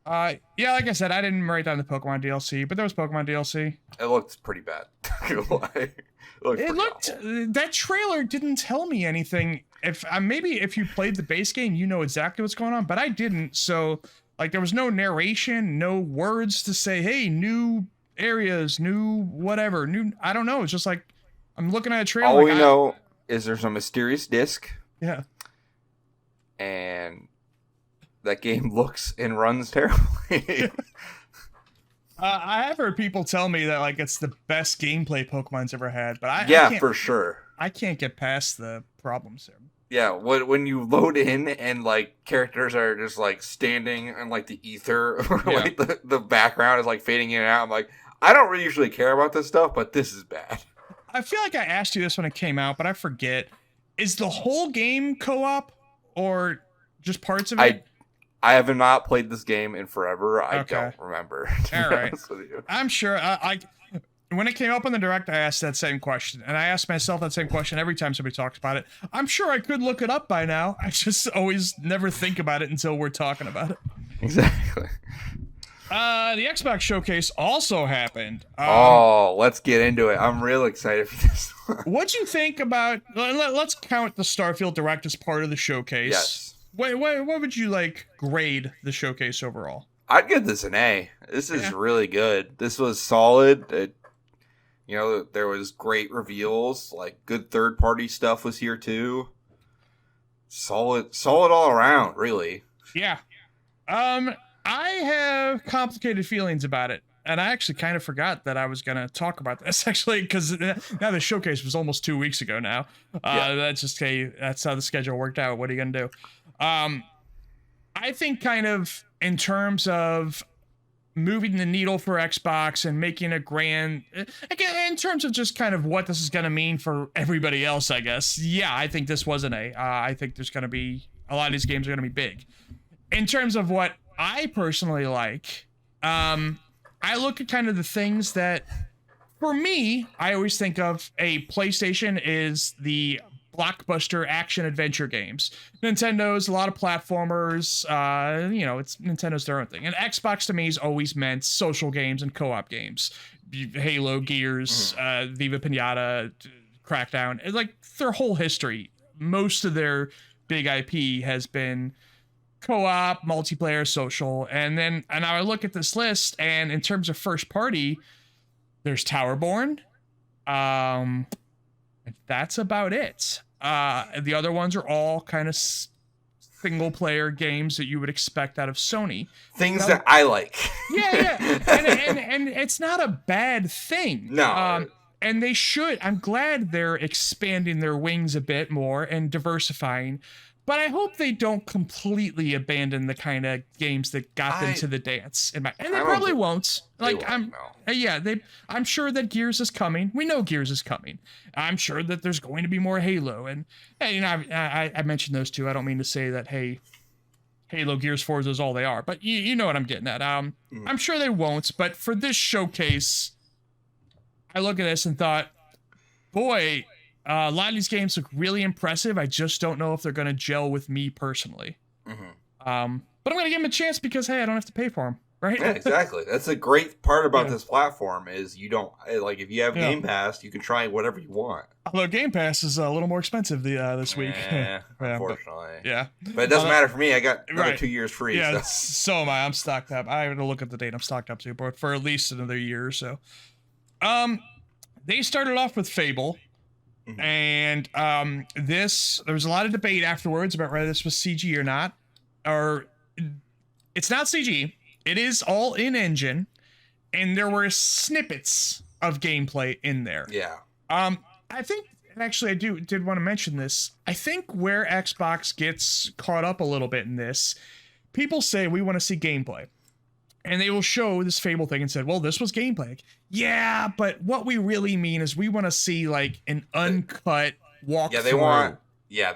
Yeah, like I said, I didn't write down the Pokemon DLC, but there was Pokemon DLC. It looked pretty bad. That trailer didn't tell me anything. If maybe if you played the base game, you know exactly what's going on, but I didn't. So like there was no narration, no words to say, hey, new areas, new whatever, new. I don't know. It's just like I'm looking at a trailer. All we know is there's a mysterious disc. Yeah. And that game looks and runs terribly. I have heard people tell me that like it's the best gameplay Pokemon's ever had, but I can't, for sure. I can't get past the problems there. Yeah, when you load in and like characters are just like standing in like the ether, or like the background is like fading in and out. I'm like, I don't really usually care about this stuff, but this is bad. I feel like I asked you this when it came out, but I forget. Is the whole game co-op or just parts of it? I have not played this game in forever. I don't remember. All right. I'm sure. When it came up on the Direct, I asked that same question. And I asked myself that same question every time somebody talks about it. I'm sure I could look it up by now. I just always never think about it until we're talking about it. Exactly. The Xbox Showcase also happened. Let's get into it. I'm real excited for this one. What'd you think about... Let's count the Starfield Direct as part of the showcase. Yes. What would you like grade the showcase overall? I'd give this an A. This is really good. This was solid. There was great reveals. Like good third-party stuff was here too. Solid all around, really. Yeah. I have complicated feelings about it. And I actually kind of forgot that I was going to talk about this, actually, because now the showcase was almost 2 weeks ago now. That's how the schedule worked out. What are you going to do? I think kind of in terms of moving the needle for Xbox and making a grand, again, in terms of just kind of what this is going to mean for everybody else, I guess. Yeah, I think this was an A. I think there's going to be, a lot of these games are going to be big. In terms of what I personally like, I look at kind of the things that, for me, I always think of a PlayStation is the blockbuster action adventure games. Nintendo's a lot of platformers, it's Nintendo's their own thing. And Xbox to me has always meant social games and co-op games. Halo, Gears, Viva Pinata, Crackdown, like their whole history. Most of their big IP has been co-op, multiplayer, social, and I look at this list, and in terms of first party, there's Towerborn. That's about it. The other ones are all kind of single player games that you would expect out of Sony. Things that I like. Yeah. and it's not a bad thing. No. And they should. I'm glad they're expanding their wings a bit more and diversifying. But I hope they don't completely abandon the kind of games that got them to the dance. And they probably won't. I'm sure that Gears is coming. We know Gears is coming. I'm sure that there's going to be more Halo. And I mentioned those two. I don't mean to say that, hey, Halo, Gears, Forza is all they are. But you know what I'm getting at. I'm sure they won't. But for this showcase, I look at this and thought, boy, a lot of these games look really impressive. I just don't know if they're going to gel with me personally. Mm-hmm. But I'm going to give them a chance because, hey, I don't have to pay for them, right? Yeah, exactly. That's a great part about this platform is you don't, like, if you have Game Pass, you can try whatever you want. Although Game Pass is a little more expensive this week. Unfortunately. But it doesn't matter for me. I got another 2 years free. Yeah, so am I. I'm stocked up. I have to look at the date I'm stocked up to, but for at least another year or so. They started off with Fable. Mm-hmm. And there was a lot of debate afterwards about whether this was CG or not. Or it's not CG. It is all in engine, and there were snippets of gameplay in there. Yeah. I think, and actually I did want to mention this. I think where Xbox gets caught up a little bit in this, people say we want to see gameplay. And they will show this Fable thing and said, well, this was gameplay. Like, yeah, but what we really mean is we want to see like an uncut walkthrough. They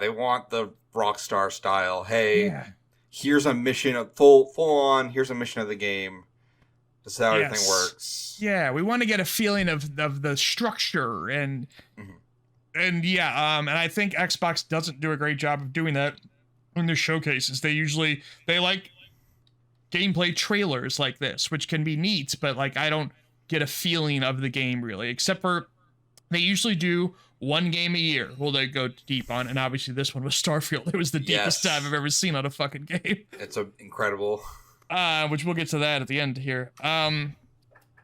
want the Rockstar style. Hey, here's a mission of full on. Here's a mission of the game. This is how everything works. Yeah, we want to get a feeling of the structure and and yeah, and I think Xbox doesn't do a great job of doing that in their showcases. They like gameplay trailers like this, which can be neat, but like I don't get a feeling of the game really, except for they usually do one game a year. Well, they go deep on, and obviously this one was Starfield. It was the deepest dive I've ever seen on a fucking game. It's incredible. Which we'll get to that at the end here. So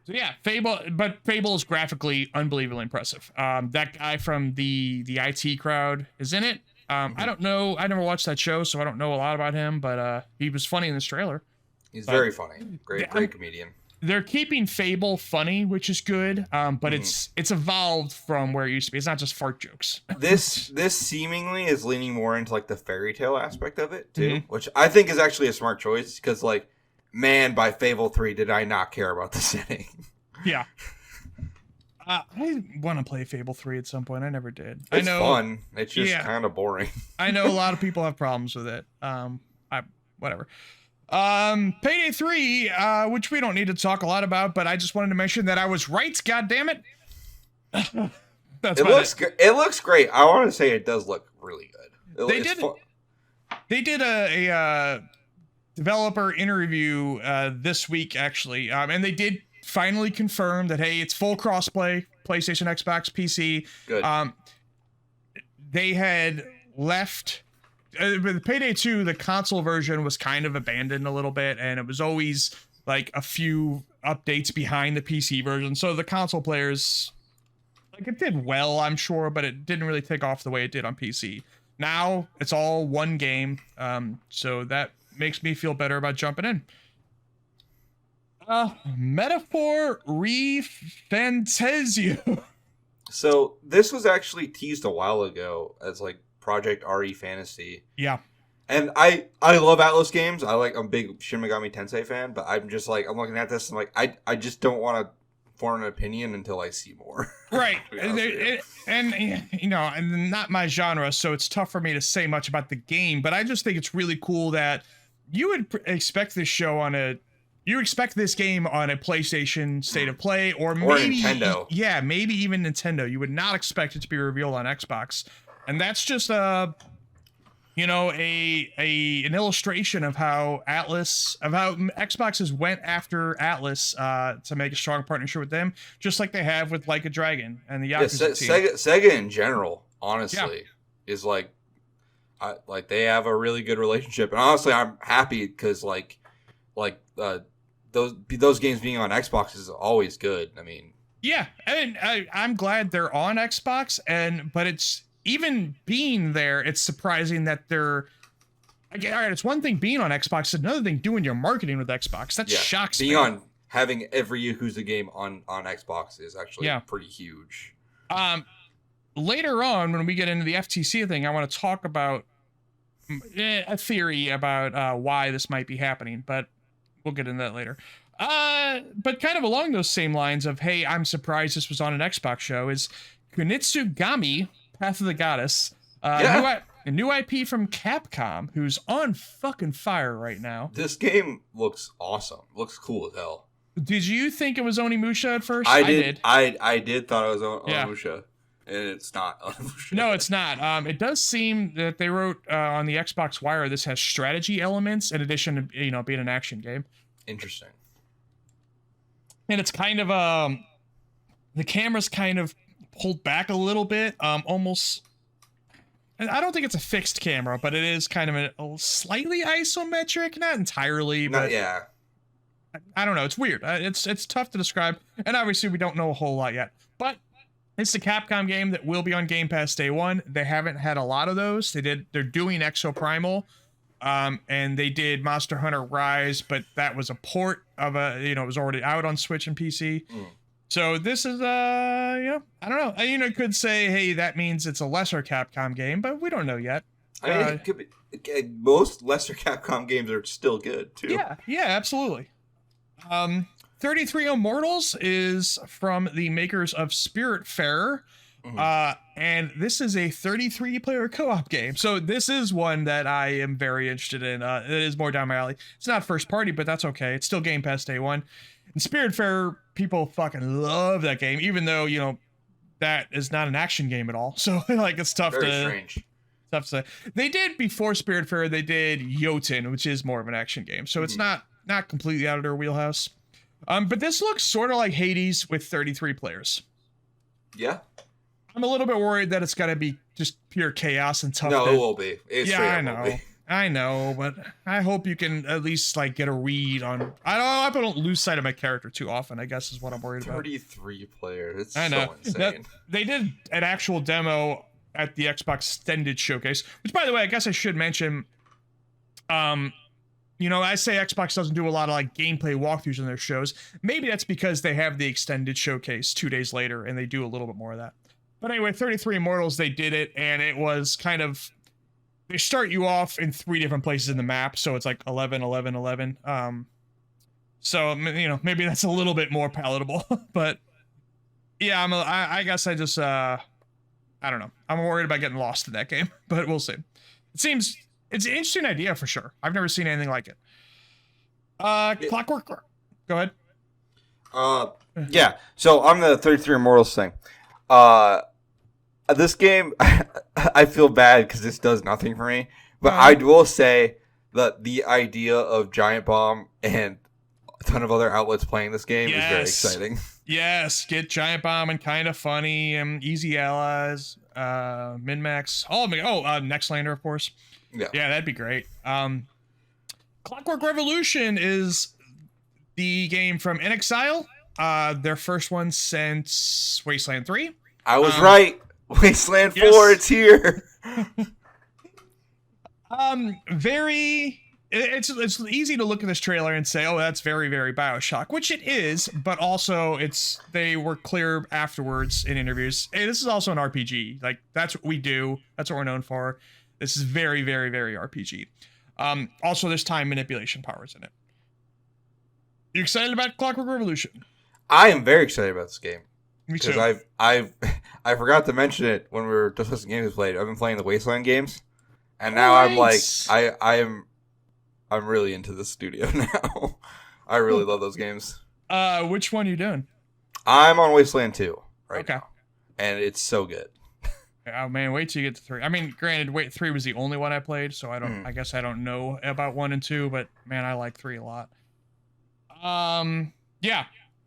yeah, Fable is graphically unbelievably impressive. That guy from the IT crowd is in it. I don't know. I never watched that show, so I don't know a lot about him, but he was funny in this trailer. He's very funny. Great comedian. They're keeping Fable funny, which is good, but it's evolved from where it used to be. It's not just fart jokes. This seemingly is leaning more into like the fairy tale aspect of it too, which I think is actually a smart choice because like, man, by Fable 3 did I not care about the setting. Yeah. I want to play Fable 3 at some point. I never did. It's fun. It's just kind of boring. I know a lot of people have problems with it. Whatever. Payday 3, which we don't need to talk a lot about, but I just wanted to mention that I was right. God damn it. It looks great. I want to say it does look really good. They did a developer interview this week actually, and they did finally confirm that hey, it's full crossplay, PlayStation, Xbox, PC. Good. They had left with Payday 2, the console version was kind of abandoned a little bit, and it was always like a few updates behind the PC version. So the console players, like, it did well, I'm sure, but it didn't really take off the way it did on PC. Now it's all one game, so that makes me feel better about jumping in. Metaphor ReFantazio. So this was actually teased a while ago as like Project RE Fantasy. Yeah. And I love Atlas games. I'm a big Shin Megami Tensei fan, but I'm just like, I'm looking at this and like, I just don't want to form an opinion until I see more. Right. And you know, and not my genre, so it's tough for me to say much about the game, but I just think it's really cool that you would expect this game on a PlayStation State of Play or maybe Nintendo. Yeah, maybe even Nintendo. You would not expect it to be revealed on Xbox. And that's just an illustration of how Xbox has went after Atlas to make a strong partnership with them, just like they have with Like a Dragon and the Yakuza team. Sega in general, honestly, is like they have a really good relationship, and honestly, I'm happy because those games being on Xbox is always good. I mean, yeah, and I'm glad they're on Xbox, but it's. Even being there, it's surprising that they're. Again, all right, it's one thing being on Xbox, it's another thing doing your marketing with Xbox. That shocks me. Having every Yakuza game on Xbox is actually pretty huge. Later on, when we get into the FTC thing, I want to talk about a theory about why this might be happening, but we'll get into that later. But kind of along those same lines of, hey, I'm surprised this was on an Xbox show, is Kunitsugami Path of the Goddess, a new IP from Capcom, who's on fucking fire right now. This game looks awesome. Looks cool as hell. Did you think it was Onimusha at first? I did. I did thought it was Onimusha, and it's not Onimusha. No, it's not. It does seem that they wrote on the Xbox Wire this has strategy elements in addition to being an action game. Interesting. And it's kind of the camera's kind of pulled back a little bit, almost. I don't think it's a fixed camera, but it is kind of a slightly isometric, not entirely, but yeah. I don't know. It's weird. It's tough to describe, and obviously we don't know a whole lot yet. But it's a Capcom game that will be on Game Pass day one. They haven't had a lot of those. They're doing Exoprimal, and they did Monster Hunter Rise, but that was a port of it was already out on Switch and PC. So this is, I don't know. It could say, hey, that means it's a lesser Capcom game, but we don't know yet. I mean, it could be, most lesser Capcom games are still good, too. Yeah, absolutely. 33 Immortals is from the makers of Spiritfarer, and this is a 33-player co-op game. So this is one that I am very interested in. It is more down my alley. It's not first party, but that's okay. It's still Game Pass day one. And Spiritfarer, people fucking love that game, even though, that is not an action game at all. So like it's tough Very to strange. tough to say. They did before Spiritfarer, they did Jotun, which is more of an action game. So it's not completely out of their wheelhouse. But this looks sort of like Hades with 33 players. Yeah. I'm a little bit worried that it's gonna be just pure chaos and tough. No, it will be. I know, but I hope you can at least like get a read on. I don't lose sight of my character too often, I guess is what I'm worried about. 33 players. It's I know. so insane. They did an actual demo at the Xbox Extended Showcase, which by the way, I guess I should mention, you know, I say Xbox doesn't do a lot of like gameplay walkthroughs in their shows. Maybe that's because they have the Extended Showcase 2 days later and they do a little bit more of that. But anyway, 33 Immortals, they did it, and it was kind of, they start you off in 3 different places in the map, so it's like 11, 11, 11. So, you know, maybe that's a little bit more palatable, but yeah, I guess I just, I don't know. I'm worried about getting lost in that game, but we'll see. It's an interesting idea for sure. I've never seen anything like it. Clockwork, go ahead. Yeah, so on the 33 Immortals thing, this game, I feel bad because this does nothing for me. But I will say that the idea of Giant Bomb and a ton of other outlets playing this game is very exciting. Yes, get Giant Bomb and Kind of Funny and Easy Allies, Min-Max. Nextlander, of course. Yeah, that'd be great. Clockwork Revolution is the game from inXile. Their first one since Wasteland 3. I was right. Wasteland 4, it's here. It's easy to look at this trailer and say, oh, that's very, very BioShock, which it is, but also they were clear afterwards in interviews. Hey, this is also an RPG. Like, that's what we do. That's what we're known for. This is very, very, very RPG. Also, there's time manipulation powers in it. You excited about Clockwork Revolution? I am very excited about this game. Me too. Because I forgot to mention it when we were discussing games we played. I've been playing the Wasteland games, and now I'm like, I'm really into the studio now. I really love those games. Which one are you doing? I'm on Wasteland 2 right now, and it's so good. Oh man, wait till you get to 3. I mean, granted, 3 was the only one I played, so I guess I don't know about 1 and 2, but man, I like 3 a lot. Yeah.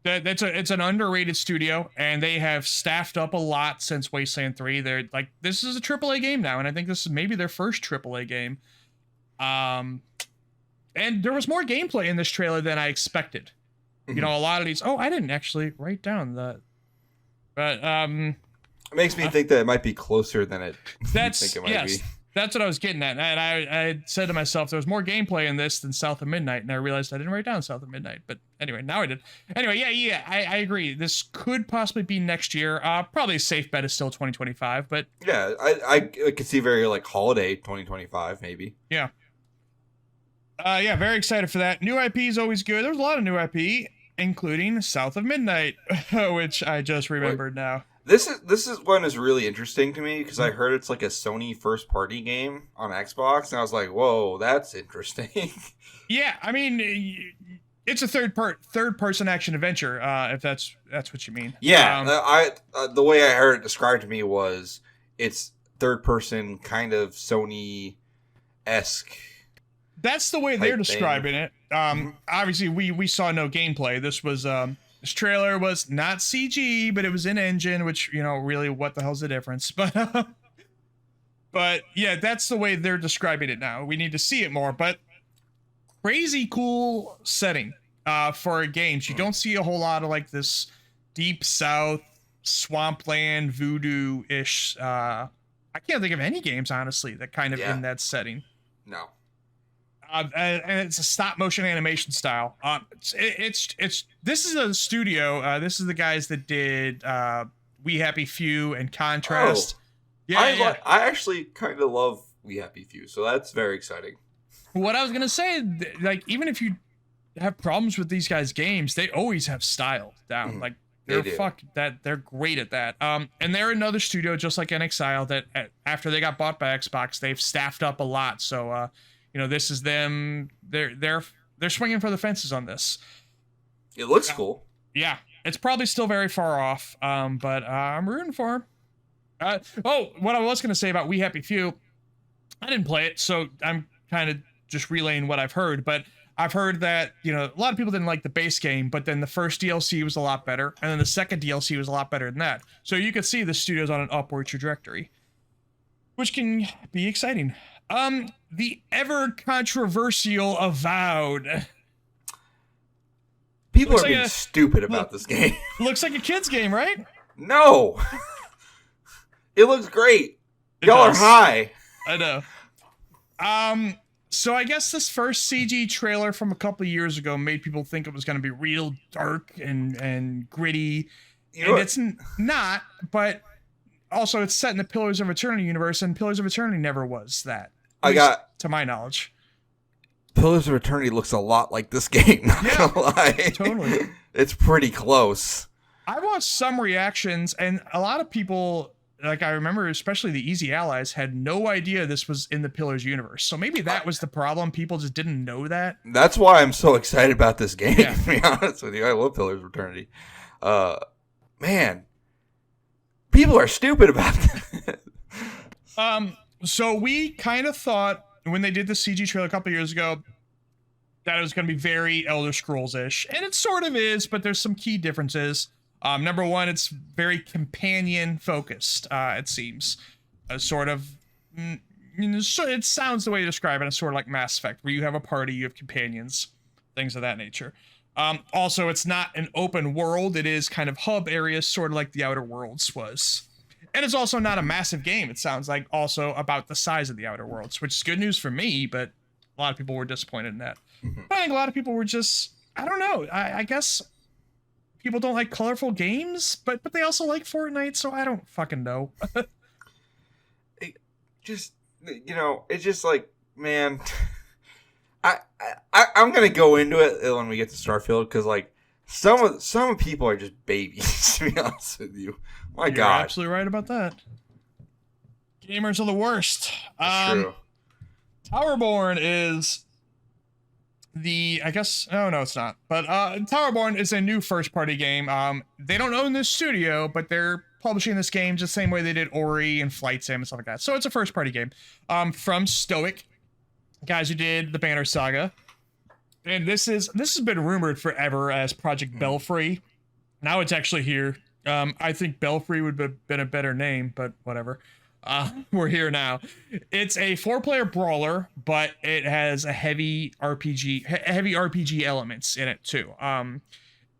It's an underrated studio, and they have staffed up a lot since Wasteland 3. They're like, this is a AAA game now, and I think this is maybe their first AAA game. And there was more gameplay in this trailer than I expected. You know, a lot of these. Oh, I didn't actually write down the. But it makes me think that it might be closer than it. That's That's what I was getting at. And I said to myself, there was more gameplay in this than South of Midnight, and I realized I didn't write down South of Midnight. But anyway, now I did. Anyway, I agree. This could possibly be next year. Probably a safe bet is still 2025, but yeah, I could see very like holiday 2025 maybe. Yeah. Yeah, very excited for that. New IP is always good. There's a lot of new IP, including South of Midnight, which I just remembered now. This is one is really interesting to me because I heard it's like a Sony first party game on Xbox, and I was like, "Whoa, that's interesting." Yeah, I mean, it's a third person action adventure. If that's what you mean. Yeah, the way I heard it described to me was it's third person kind of Sony-esque. That's the way they're describing it. Obviously, we saw no gameplay. This trailer was not CG, but it was in engine, which, you know, really, what the hell's the difference? But yeah, that's the way they're describing it now. We need to see it more, but crazy cool setting for games. You don't see a whole lot of like this deep south swampland voodoo-ish. I can't think of any games, honestly, that kind of in that setting. No. And it's a stop motion animation style. This is a studio. This is the guys that did We Happy Few and Contrast. I actually kind of love We Happy Few, so that's very exciting. What I was gonna say, like, even if you have problems with these guys' games, they always have style down. Like they're they're great at that. And they're another studio just like inXile that after they got bought by Xbox, they've staffed up a lot. So you know, this is them. They're swinging for the fences on this. It looks cool. Yeah, It's probably still very far off, but I'm rooting for him. What I was going to say about We Happy Few, I didn't play it, so I'm kind of just relaying what I've heard, but I've heard that, a lot of people didn't like the base game, but then the first DLC was a lot better, and then the second DLC was a lot better than that. So you could see the studio's on an upward trajectory, which can be exciting. The ever controversial Avowed. People looks are being stupid about this game. Looks like a kid's game, right? No. It looks great. Y'all are high. I know. So I guess this first CG trailer from a couple of years ago made people think it was going to be real dark and gritty. And it's not, but also it's set in the Pillars of Eternity universe, and Pillars of Eternity never was that. To my knowledge. Pillars of Eternity looks a lot like this game, not gonna lie. Totally. It's pretty close. I watched some reactions, and a lot of people, like I remember, especially the Easy Allies, had no idea this was in the Pillars universe. So maybe that was the problem. People just didn't know that. That's why I'm so excited about this game, to be honest with you. I love Pillars of Eternity. Man, people are stupid about that. So we kind of thought, when they did the CG trailer a couple years ago, that it was going to be very Elder Scrolls-ish. And it sort of is, but there's some key differences. Number one, it's very companion-focused, it seems. Sort of... it sounds the way you describe it, it's sort of like Mass Effect, where you have a party, you have companions, things of that nature. Also, it's not an open world. It is kind of hub areas, sort of like the Outer Worlds was. And it's also not a massive game. It sounds like also about the size of the Outer Worlds, which is good news for me, but a lot of people were disappointed in that. But I think a lot of people were just, I don't know. I guess people don't like colorful games, but they also like Fortnite, so I don't fucking know. It's just like, man, I'm going to go into it when we get to Starfield, because like some people are just babies, to be honest with you. My God. You're absolutely right about that. Gamers are the worst. That's true. Towerborn is no, it's not. But Towerborn is a new first-party game. They don't own this studio, but they're publishing this game just the same way they did Ori and Flight Sim and stuff like that. So it's a first-party game. From Stoic, guys who did the Banner Saga. And this has been rumored forever as Project Belfry. Now it's actually here. I think Belfry would have been a better name, but whatever. We're here now. It's a 4-player brawler, but it has a heavy RPG elements in it too.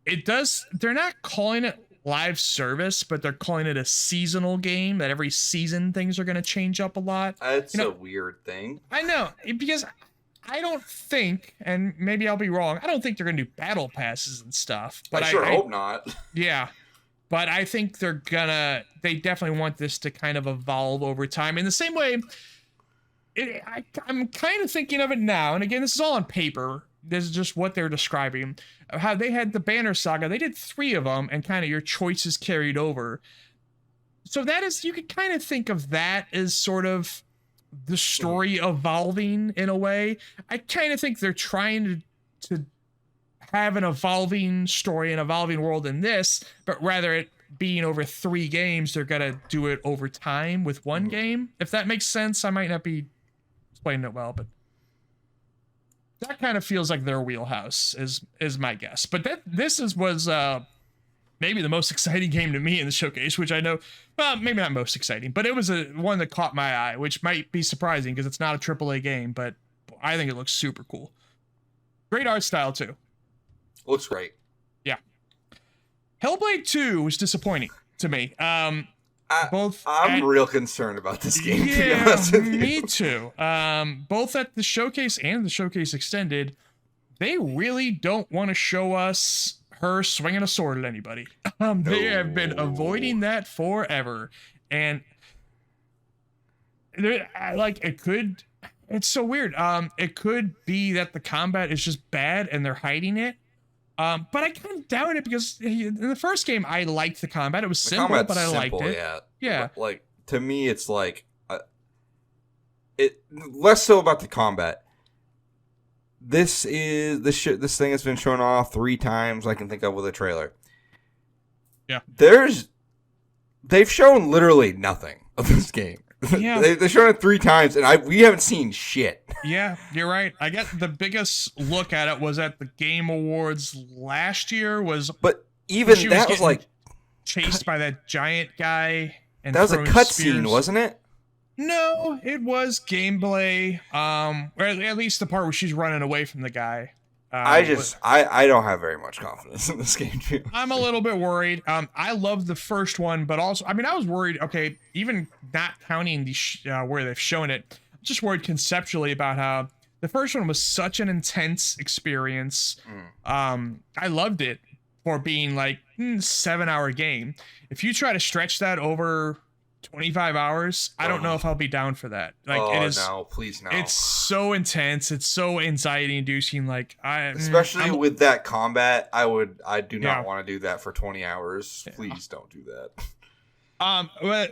They're not calling it live service, but they're calling it a seasonal game, that every season things are going to change up a lot. That's a weird thing. I know, because I don't think, and maybe I'll be wrong, I don't think they're going to do battle passes and stuff. But I hope not. Yeah. But I think they definitely want this to kind of evolve over time. In the same way, I'm kind of thinking of it now, and again, this is all on paper. This is just what they're describing. How they had the Banner Saga, they did 3 of them, and kind of your choices carried over. So you could kind of think of that as sort of the story evolving in a way. I kind of think they're trying to have an evolving story, an evolving world in this, but rather it being over 3 games, they're gonna do it over time with 1 game. If that makes sense, I might not be explaining it well, but that kind of feels like their wheelhouse is my guess. But this was maybe the most exciting game to me in the showcase, which I know, well, maybe not most exciting, but it was one that caught my eye, which might be surprising because it's not a AAA game, but I think it looks super cool. Great art style too. Looks great. Yeah. Hellblade 2 was disappointing to me. I'm real concerned about this game, to be yeah, honest with you. Me too. Both at the showcase and the showcase extended, they really don't want to show us her swinging a sword at anybody. They have been avoiding that forever. And it's so weird. It could be that the combat is just bad and they're hiding it. But I kind of doubt it, because in the first game, I liked the combat. It was simple, but I liked it. Yeah. Like, to me, it's like, less so about the combat. This thing has been shown off 3 times I can think of with a trailer. Yeah. They've shown literally nothing of this game. Yeah. They've shown it 3 times, and we haven't seen shit. Yeah, you're right. I guess the biggest look at it was at the Game Awards last year. But even that was like chased by that giant guy. And that was a cutscene, wasn't it? No, it was gameplay. Or at least the part where she's running away from the guy. I don't have very much confidence in this game too. I'm a little bit worried. I love the first one, but also, I mean, I was worried. Okay, even not counting the where they've shown it, I'm just worried conceptually about how the first one was such an intense experience. I loved it for being like 7-hour game. If you try to stretch that over 25 hours, I don't know if I'll be down for that. Like, it is, no, please no. It's so intense. It's so anxiety inducing. Like, especially with that combat, I do not want to do that for 20 hours. Yeah. Please don't do that.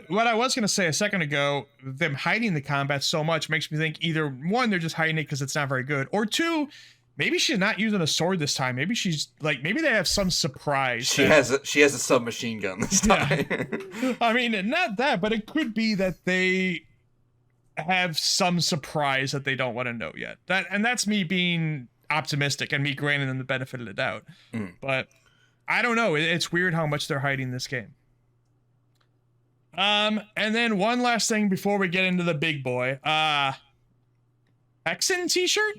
What I was going to say a second ago, them hiding the combat so much makes me think either one, they're just hiding it because it's not very good, or two, maybe she's not using a sword this time. Maybe she's like, maybe they have some surprise. She has a submachine gun this time. Yeah. I mean, not that, but it could be that they have some surprise that they don't want to know yet. That's me being optimistic and me granting them the benefit of the doubt. But I don't know. It's weird how much they're hiding this game. And then one last thing before we get into the big boy. Hexen t-shirt?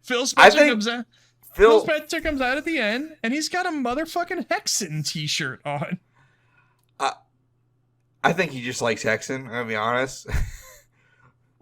Phil Spencer comes out. Phil Spencer comes out at the end, and he's got a motherfucking Hexen t-shirt on. I think he just likes Hexen. I'm gonna be honest.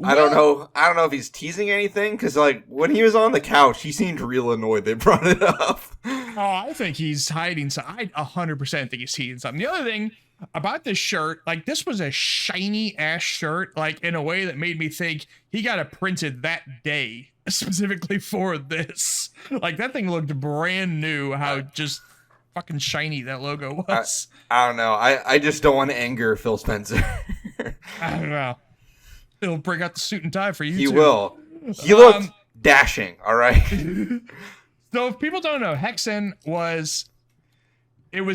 I don't know if he's teasing anything, because like when he was on the couch, he seemed real annoyed they brought it up. Oh, I think he's hiding something. I 100% think he's hiding something. The other thing about this shirt, like, this was a shiny ass shirt, like in a way that made me think he got it printed that day specifically for this. Like, that thing looked brand new, how just fucking shiny that logo was. I don't know. I just don't want to anger Phil Spencer. I don't know. He'll bring out the suit and tie for you. He will. He looked dashing. All right. So if people don't know, Hexen was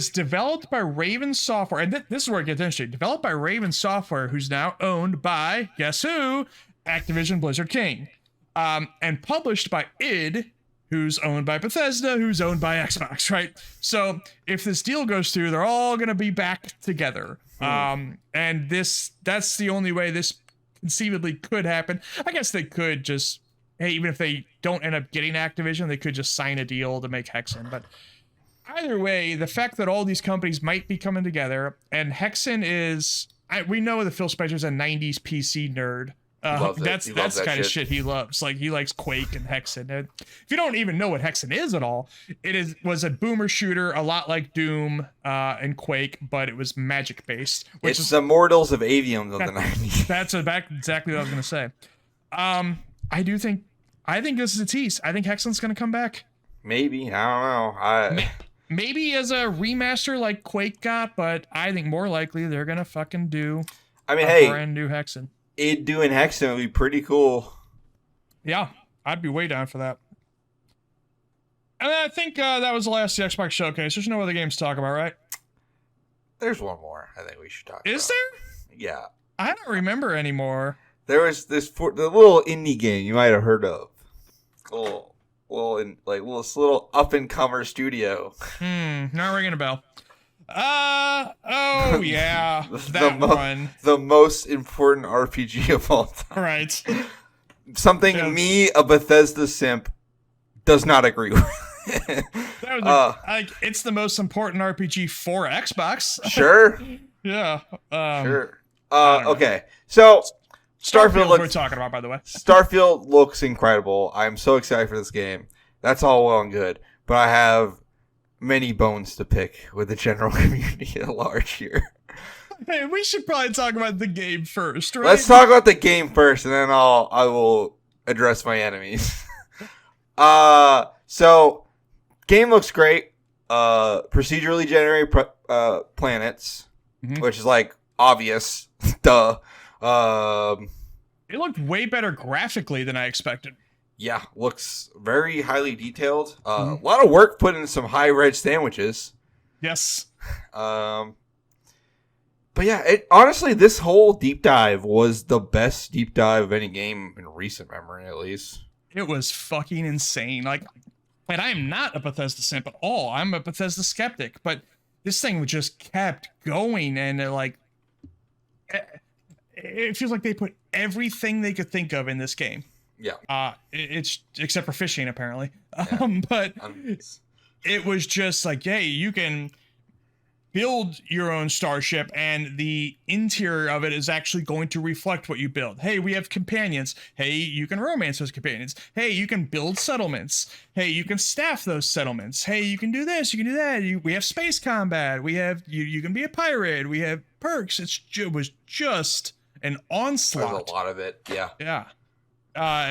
developed by Raven Software, and this is where it gets interesting. Developed by Raven Software, who's now owned by, guess who? Activision Blizzard King. And published by id, who's owned by Bethesda, who's owned by Xbox, right? So if this deal goes through, they're all going to be back together. And that's the only way this conceivably could happen. I guess they could just, hey, even if they don't end up getting Activision, they could just sign a deal to make Hexen. But either way, the fact that all these companies might be coming together, and Hexen is, we know that Phil Spencer's a 90s PC nerd. That's the kind of shit he loves. Like, he likes Quake and Hexen. And if you don't even know what Hexen is at all, was a boomer shooter, a lot like Doom and Quake, but it was magic based. It's the Mortals of Avium of the 90s. That's exactly what I was gonna say. I think this is a tease. I think Hexen's gonna come back. Maybe, I don't know. Maybe as a remaster like Quake got, but I think more likely they're gonna fucking do brand new Hexen. id doing Hexen would be pretty cool. Yeah, I'd be way down for that. And I think that was the last the Xbox showcase. There's no other games to talk about, right? There's one more I think we should talk about. Is there? Yeah. I don't remember anymore. There was the little indie game you might have heard of. Little up-and-comer studio. Not ringing a bell. Oh yeah, that one. The most important RPG of all time. Right. Something me, a Bethesda simp, does not agree with. That was like, it's the most important RPG for Xbox. Sure. Yeah. Sure. Okay. So Starfield we're talking about, by the way. Starfield looks incredible. I'm so excited for this game. That's all well and good, but I have many bones to pick with the general community at large here. Hey, we should probably talk about the game first, right? Let's talk about the game first, and then I will address my enemies. So game looks great. Procedurally generated planets, which is like obvious. Duh. It looked way better graphically than I expected. Yeah, looks very highly detailed. A lot of work put into some high red sandwiches. Yes. But yeah, honestly, this whole deep dive was the best deep dive of any game in recent memory, at least. It was fucking insane. Like, and I am not a Bethesda simp at all. I'm a Bethesda skeptic, but this thing just kept going, and it feels like they put everything they could think of in this game. Yeah. It's except for fishing, apparently. Yeah. But it was just like, hey, you can build your own starship, and the interior of it is actually going to reflect what you build. Hey, we have companions. Hey, you can romance those companions. Hey, you can build settlements. Hey, you can staff those settlements. Hey, you can do this, you can do that. We have space combat. We have you can be a pirate. We have perks. It was just an onslaught. There's a lot of it. Yeah. Yeah.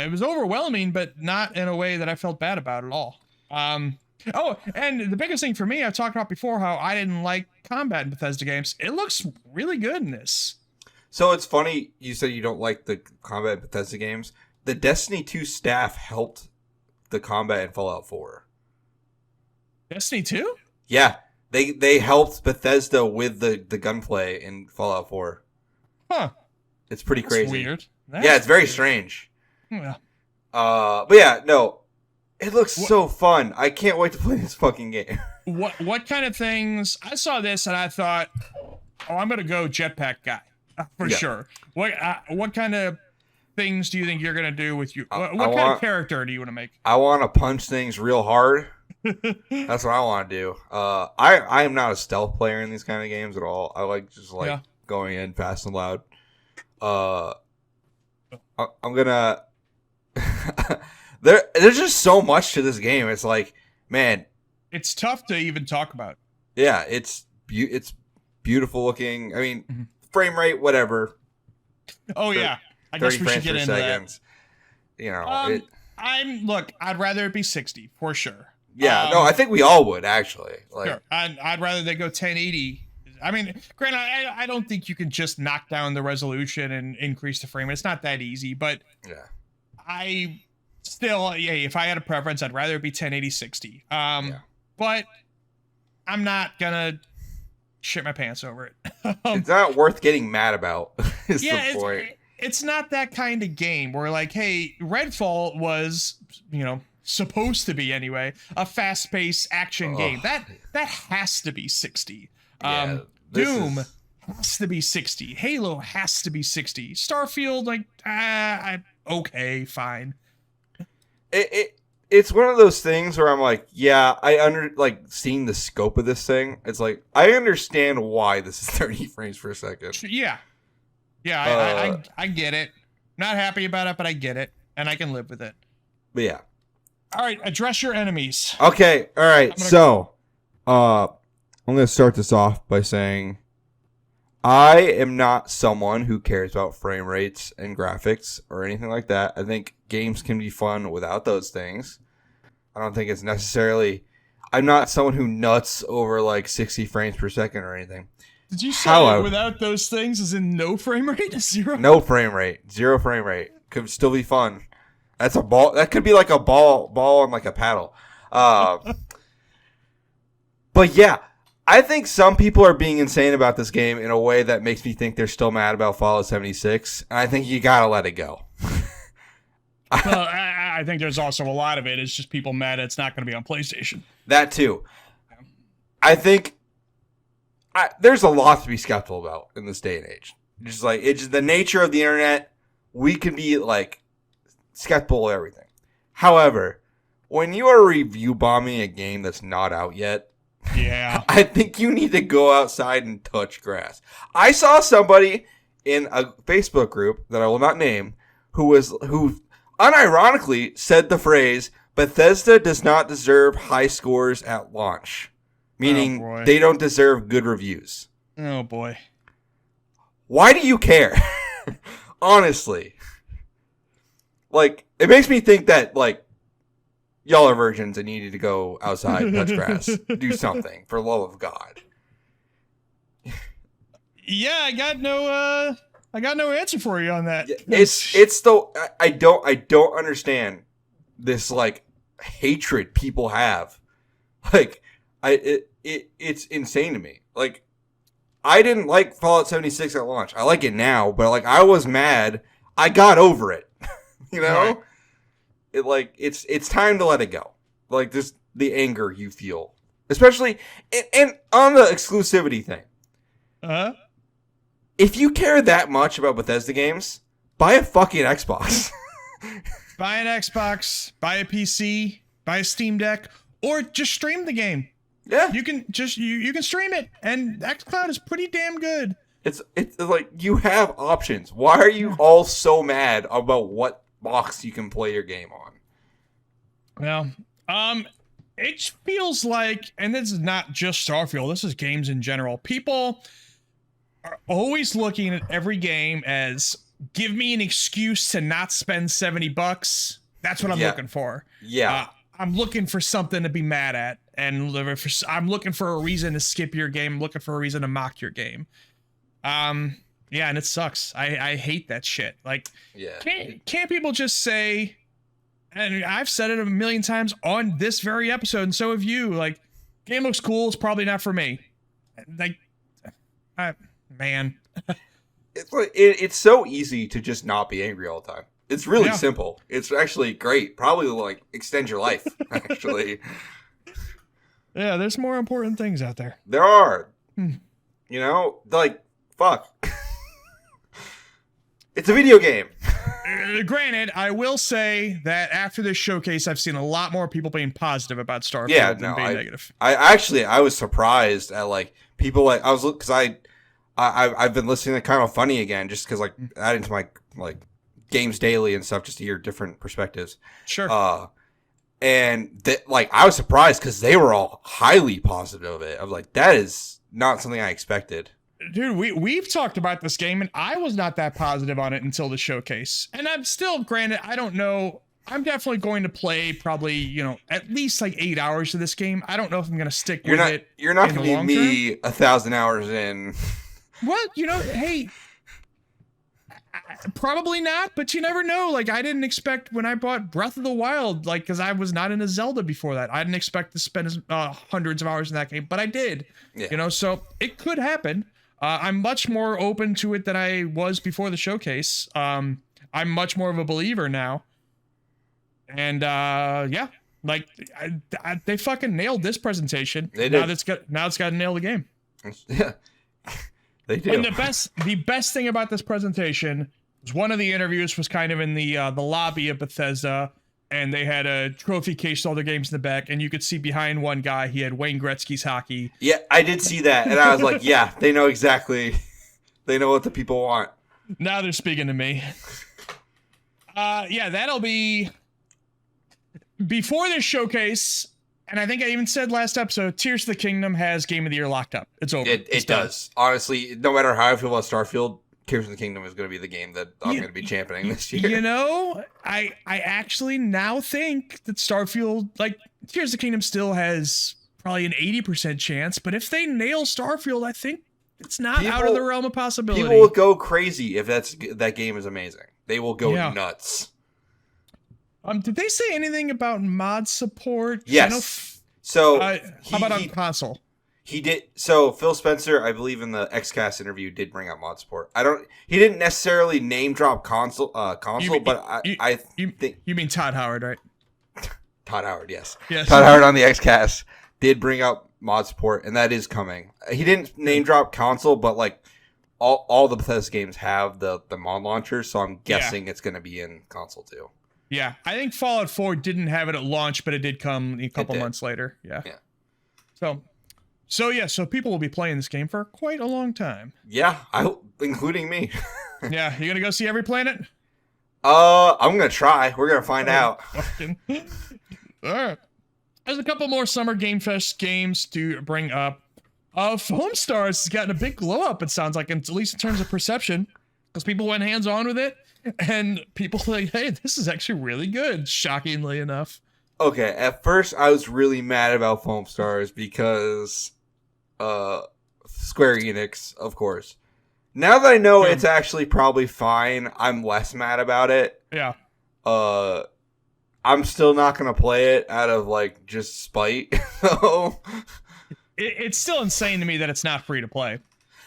It was overwhelming, but not in a way that I felt bad about at all. Oh, and the biggest thing for me, I've talked about before, how I didn't like combat in Bethesda games. It looks really good in this. So it's funny you said you don't like the combat in Bethesda games. The Destiny 2 staff helped the combat in Fallout 4. Destiny 2? Yeah, they helped Bethesda with the gunplay in Fallout 4. Huh. It's pretty crazy. That's weird. Yeah, it's very strange. Yeah. But yeah, no. It looks so fun. I can't wait to play this fucking game. What kind of things? I saw this and I thought, oh, I'm gonna go jetpack guy for sure. What kind of things do you think you're gonna do with you? What kind of character do you want to make? I want to punch things real hard. That's what I want to do. I am not a stealth player in these kind of games at all. I like just going in fast and loud. I'm gonna. There's just so much to this game. It's like, man, it's tough to even talk about. Yeah, it's beautiful looking. I mean, frame rate, whatever. Oh yeah, I guess we should get into that. You know, I'd rather it be 60 for sure. Yeah, no, I think we all would actually. Like, sure. I'd rather they go 1080. I mean, granted, I don't think you can just knock down the resolution and increase the frame rate. It's not that easy, but yeah, still, if I had a preference, I'd rather it be 1080 60. But I'm not gonna shit my pants over it. It's not worth getting mad about. Is the point. It's not that kind of game where, like, hey, Redfall was, supposed to be anyway, a fast-paced action game. That has to be 60. Doom has to be 60. Halo has to be 60. Starfield, okay, fine. It's one of those things where I'm like, yeah, seeing the scope of this thing. It's like, I understand why this is 30 frames per second. Yeah, I get it. Not happy about it, but I get it, and I can live with it. But yeah. All right, address your enemies. Okay, all right. I'm going to start this off by saying I am not someone who cares about frame rates and graphics or anything like that. I think games can be fun without those things. I don't think it's necessarily... I'm not someone who nuts over 60 frames per second or anything. Did you say without those things as in no frame rate? Zero? No frame rate. Zero frame rate. Could still be fun. That's a ball. That could be like a ball on a paddle. But yeah, I think some people are being insane about this game in a way that makes me think they're still mad about Fallout 76. And I think you gotta let it go. Well, I think there's also a lot of it. It's just people mad it's not going to be on PlayStation. That too. I think there's a lot to be skeptical about in this day and age. Just it's just the nature of the internet. We can be skeptical of everything. However, when you are review bombing a game that's not out yet, I think you need to go outside and touch grass. I saw somebody in a Facebook group that I will not name who unironically said the phrase, Bethesda does not deserve high scores at launch. Meaning they don't deserve good reviews. Oh, boy. Why do you care? Honestly. It makes me think that, y'all are virgins and you need to go outside and touch grass. Do something, for the love of God. Yeah, I got no answer for you on that. I don't understand this, hatred people have. it's insane to me. Like, I didn't like Fallout 76 at launch. I like it now, but like I was mad. I got over it. You know? Right. It's time to let it go. Like this the anger you feel. Especially and on the exclusivity thing. Uh-huh. If you care that much about Bethesda games, buy a fucking Xbox. Buy an Xbox, buy a PC, buy a Steam Deck, or just stream the game. Yeah. You can just you can stream it, and xCloud is pretty damn good. It's like you have options. Why are you all so mad about what box you can play your game on? Well, it feels like, and this is not just Starfield, this is games in general. People are always looking at every game as, give me an excuse to not spend $70. That's what I'm looking for. Yeah. I'm looking for something to be mad at, and I'm looking for a reason to skip your game. I'm looking for a reason to mock your game. Yeah, and it sucks. I hate that shit. Like, can't people just say, and I've said it a million times on this very episode, and so have you, like, game looks cool, it's probably not for me. Like, man. It's like it's so easy to just not be angry all the time. It's really simple. It's actually great. Probably like extend your life, actually. Yeah, there's more important things out there. There are. You know, like, fuck. It's a video game. Granted, I will say that after this showcase, I've seen a lot more people being positive about Starfield than being negative. I was surprised at like people like because I've been listening to Kind of Funny again just because like adding to my like games daily and stuff just to hear different perspectives. Sure. And like I was surprised because they were all highly positive of it. I was like, that is not something I expected. Dude, we've talked about this game, and I was not that positive on it until the showcase. And I'm still, granted, I don't know. I'm definitely going to play probably, at least like 8 hours of this game. I don't know if I'm going to stick with it. You're not going to be me 1,000 hours in. What? Hey, probably not, but you never know. Like, I didn't expect when I bought Breath of the Wild, like, because I was not into Zelda before that. I didn't expect to spend hundreds of hours in that game, but I did. Yeah. So it could happen. I'm much more open to it than I was before the showcase. I'm much more of a believer now. And like they fucking nailed this presentation. They did. Now it's got to nail the game. Yeah, they do. And the best thing about this presentation was one of the interviews was kind of in the lobby of Bethesda, and they had a trophy case, all their games in the back, and you could see behind one guy, he had Wayne Gretzky's hockey. Yeah, I did see that, and I was like, yeah, they know exactly. They know what the people want. Now they're speaking to me. Yeah, that'll be before this showcase, and I think I even said last episode, Tears of the Kingdom has Game of the Year locked up. It's over. It does. Honestly, no matter how I feel about Starfield, Tears of the Kingdom is going to be the game that I'm going to be championing this year. I actually now think that Starfield, like, Tears of the Kingdom still has probably an 80% chance, but if they nail Starfield, I think it's not out of the realm of possibility. People will go crazy if that game is amazing. They will go nuts. Did they say anything about mod support? Yes. How about on console? He did. So Phil Spencer, I believe in the XCast interview, did bring up mod support. He didn't necessarily name drop console, but I think you mean Todd Howard, right? Todd Howard, yes. Yes. Todd Howard on the XCast did bring up mod support, and that is coming. He didn't name drop console, but like all the Bethesda games have the mod launcher, so I'm guessing it's going to be in console too. Yeah, I think Fallout 4 didn't have it at launch, but it did come a couple months later. Yeah. So people will be playing this game for quite a long time. Yeah, including me. Yeah, you gonna go see every planet? I'm gonna try. We're gonna find out. All right. There's a couple more Summer Game Fest games to bring up. Homestars has gotten a big glow up, it sounds like, at least in terms of perception, because people went hands-on with it, and people were like, hey, this is actually really good, shockingly enough. Okay, at first I was really mad about Foam Stars because Square Enix, of course. Now that I know it's actually probably fine, I'm less mad about it. Yeah. I'm still not gonna play it out of like just spite. So it's still insane to me that it's not free to play.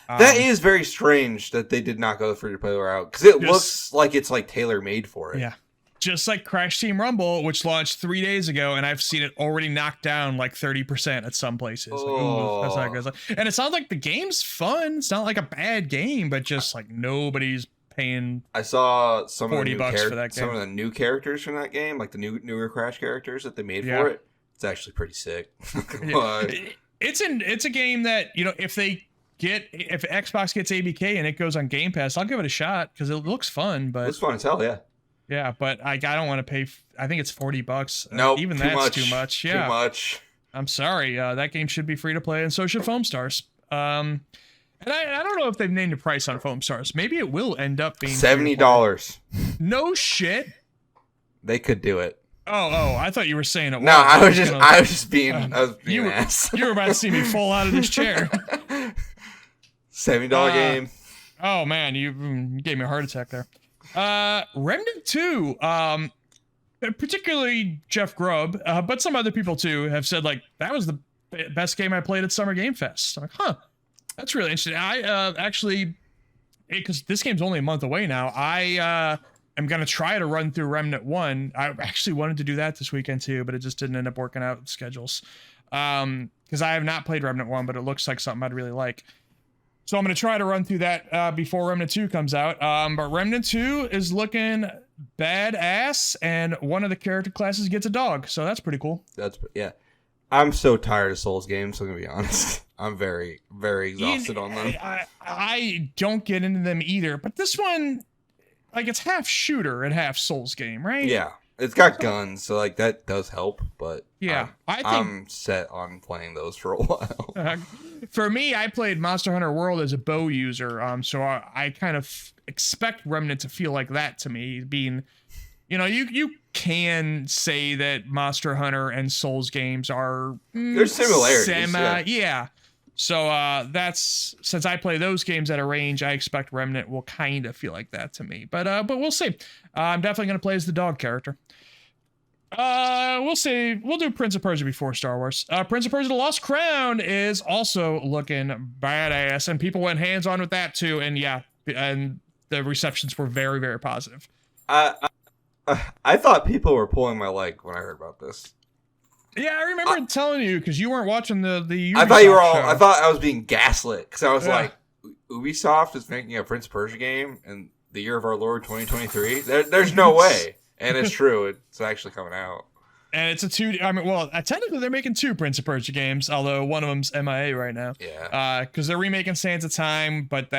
That is very strange that they did not go the free to play route, because it looks like it's like tailor made for it. Yeah. Just like Crash Team Rumble, which launched 3 days ago, and I've seen it already knocked down like 30% at some places. Like, ooh, that's not good. And it sounds like the game's fun. It's not like a bad game, but just like nobody's paying. I saw some $40 for that game. Some of the new characters from that game, like the newer Crash characters that they made for it. It's actually pretty sick. It's a game that, you know, if Xbox gets ABK and it goes on Game Pass, I'll give it a shot because it looks fun. But it's fun as hell, yeah. Yeah, but I don't want to pay. I think it's $40. No, even that's too much. Yeah, too much. I'm sorry. That game should be free to play, and so should Foam Stars. And I don't know if they've named a price on Foam Stars. Maybe it will end up being $70. No shit. They could do it. Oh! I thought you were saying it. No, I was just being an ass. You were about to see me fall out of this chair. $70 game. Oh man, you gave me a heart attack there. Remnant 2, particularly Jeff Grubb, but some other people too have said like that was the best game I played at Summer Game Fest. I'm like, huh, that's really interesting. I actually, because this game's only a month away now, I am gonna try to run through Remnant 1. I actually wanted to do that this weekend too, but it just didn't end up working out with schedules. Because I have not played Remnant 1, but it looks like something I'd really like. So I'm going to try to run through that before Remnant 2 comes out. But Remnant 2 is looking badass, and one of the character classes gets a dog. So that's pretty cool. Yeah. I'm so tired of Souls games, I'm going to be honest. I'm very, very exhausted on them. I don't get into them either. But this one, like, it's half shooter and half Souls game, right? Yeah. It's got guns, so like that does help, but yeah, I'm set on playing those for a while. For me, I played Monster Hunter World as a bow user, so I kind of expect Remnant to feel like that to me. Being, you know, you can say that Monster Hunter and Souls games are there's similarities. Yeah. So that's, since I play those games at a range, I expect Remnant will kind of feel like that to me. But we'll see. I'm definitely going to play as the dog character. We'll see. We'll do Prince of Persia before Star Wars. Prince of Persia: The Lost Crown is also looking badass, and people went hands-on with that too. And yeah, and the receptions were very, very positive. I thought people were pulling my leg when I heard about this. Yeah, I remember telling you because you weren't watching the Ubisoft I thought you were all. show. I thought I was being gaslit because I was like, Ubisoft is making a Prince of Persia game in the year of our Lord 2023. There's no way, and it's true. It's actually coming out, and it's a 2D. I mean, well, technically they're making 2 Prince of Persia games, although one of them's MIA right now. Yeah. Because they're remaking Sands of Time, but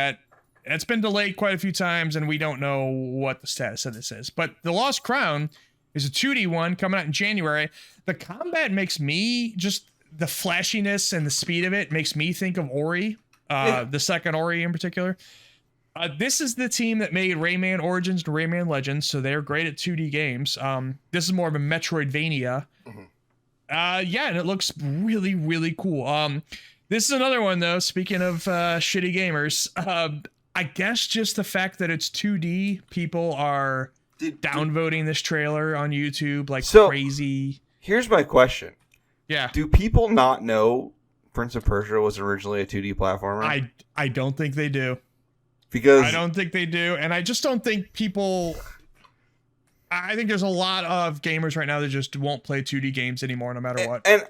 it's been delayed quite a few times, and we don't know what the status of this is. But The Lost Crown is a 2D one coming out in January. The combat makes me, just the flashiness and the speed of it makes me think of Ori, the second Ori in particular. This is the team that made Rayman Origins and Rayman Legends, so they're great at 2D games. This is more of a Metroidvania. Mm-hmm. Yeah, and it looks really, really cool. This is another one, though, speaking of shitty gamers. I guess just the fact that it's 2D, people are downvoting this trailer on YouTube like crazy. Here's my question. Yeah. Do people not know Prince of Persia was originally a 2D platformer? I don't think they do. Because I don't think they do, and I just don't think people. I think there's a lot of gamers right now that just won't play 2D games anymore, no matter what. And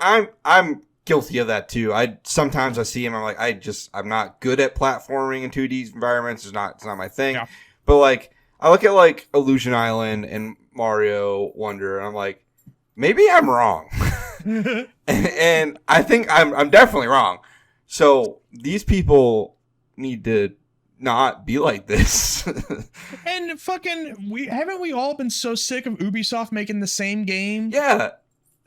I'm guilty of that too. Sometimes I see him, I'm like, I'm not good at platforming in 2D environments. It's not my thing. Yeah. But like, I look at like Illusion Island and Mario Wonder, and I'm like, maybe I'm wrong. and I think I'm definitely wrong. So these people need to not be like this. And fucking, haven't we all been so sick of Ubisoft making the same game? Yeah.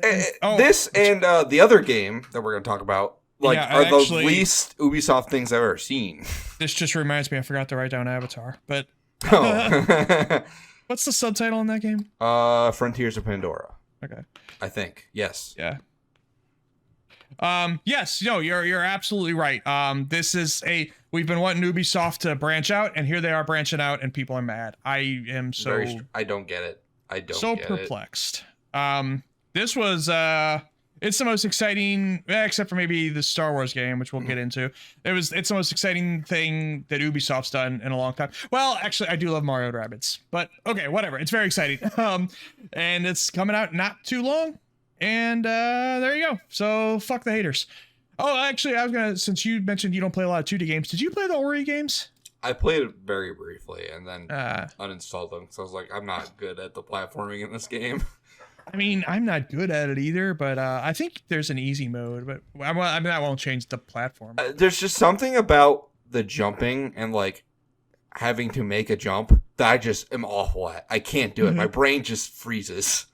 This and the other game that we're going to talk about are the least Ubisoft things I've ever seen. This just reminds me, I forgot to write down Avatar, but what's the subtitle in that game? Frontiers of Pandora. Okay. I think. Yes. Yeah. Yes, no, you're absolutely right. We've been wanting Ubisoft to branch out, and here they are branching out, and people are mad. I am I don't get it. So perplexed. This was, It's the most exciting, except for maybe the Star Wars game, which we'll get into. It's the most exciting thing that Ubisoft's done in a long time. Well, actually, I do love Mario & Rabbids, but okay, whatever. It's very exciting. And it's coming out not too long. And there you go. So fuck the haters. Oh, actually, since you mentioned you don't play a lot of 2D games, did you play the Ori games? I played it very briefly and then uninstalled them because I was like, I'm not good at the platforming in this game. I mean, I'm not good at it either, but I think there's an easy mode, but I mean, that won't change the platform. There's just something about the jumping and like having to make a jump that I just am awful at. I can't do it. My brain just freezes.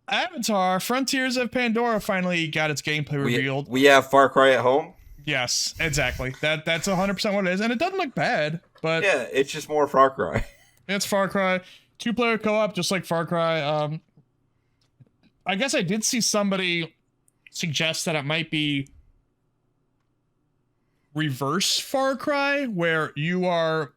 Avatar: Frontiers of Pandora finally got its gameplay revealed. We have Far Cry at home. Yes, exactly. That's 100% what it is, and it doesn't look bad, but yeah, it's just more Far Cry. It's Far Cry. 2-player co-op, just like Far Cry. I guess I did see somebody suggest that it might be reverse Far Cry, where you are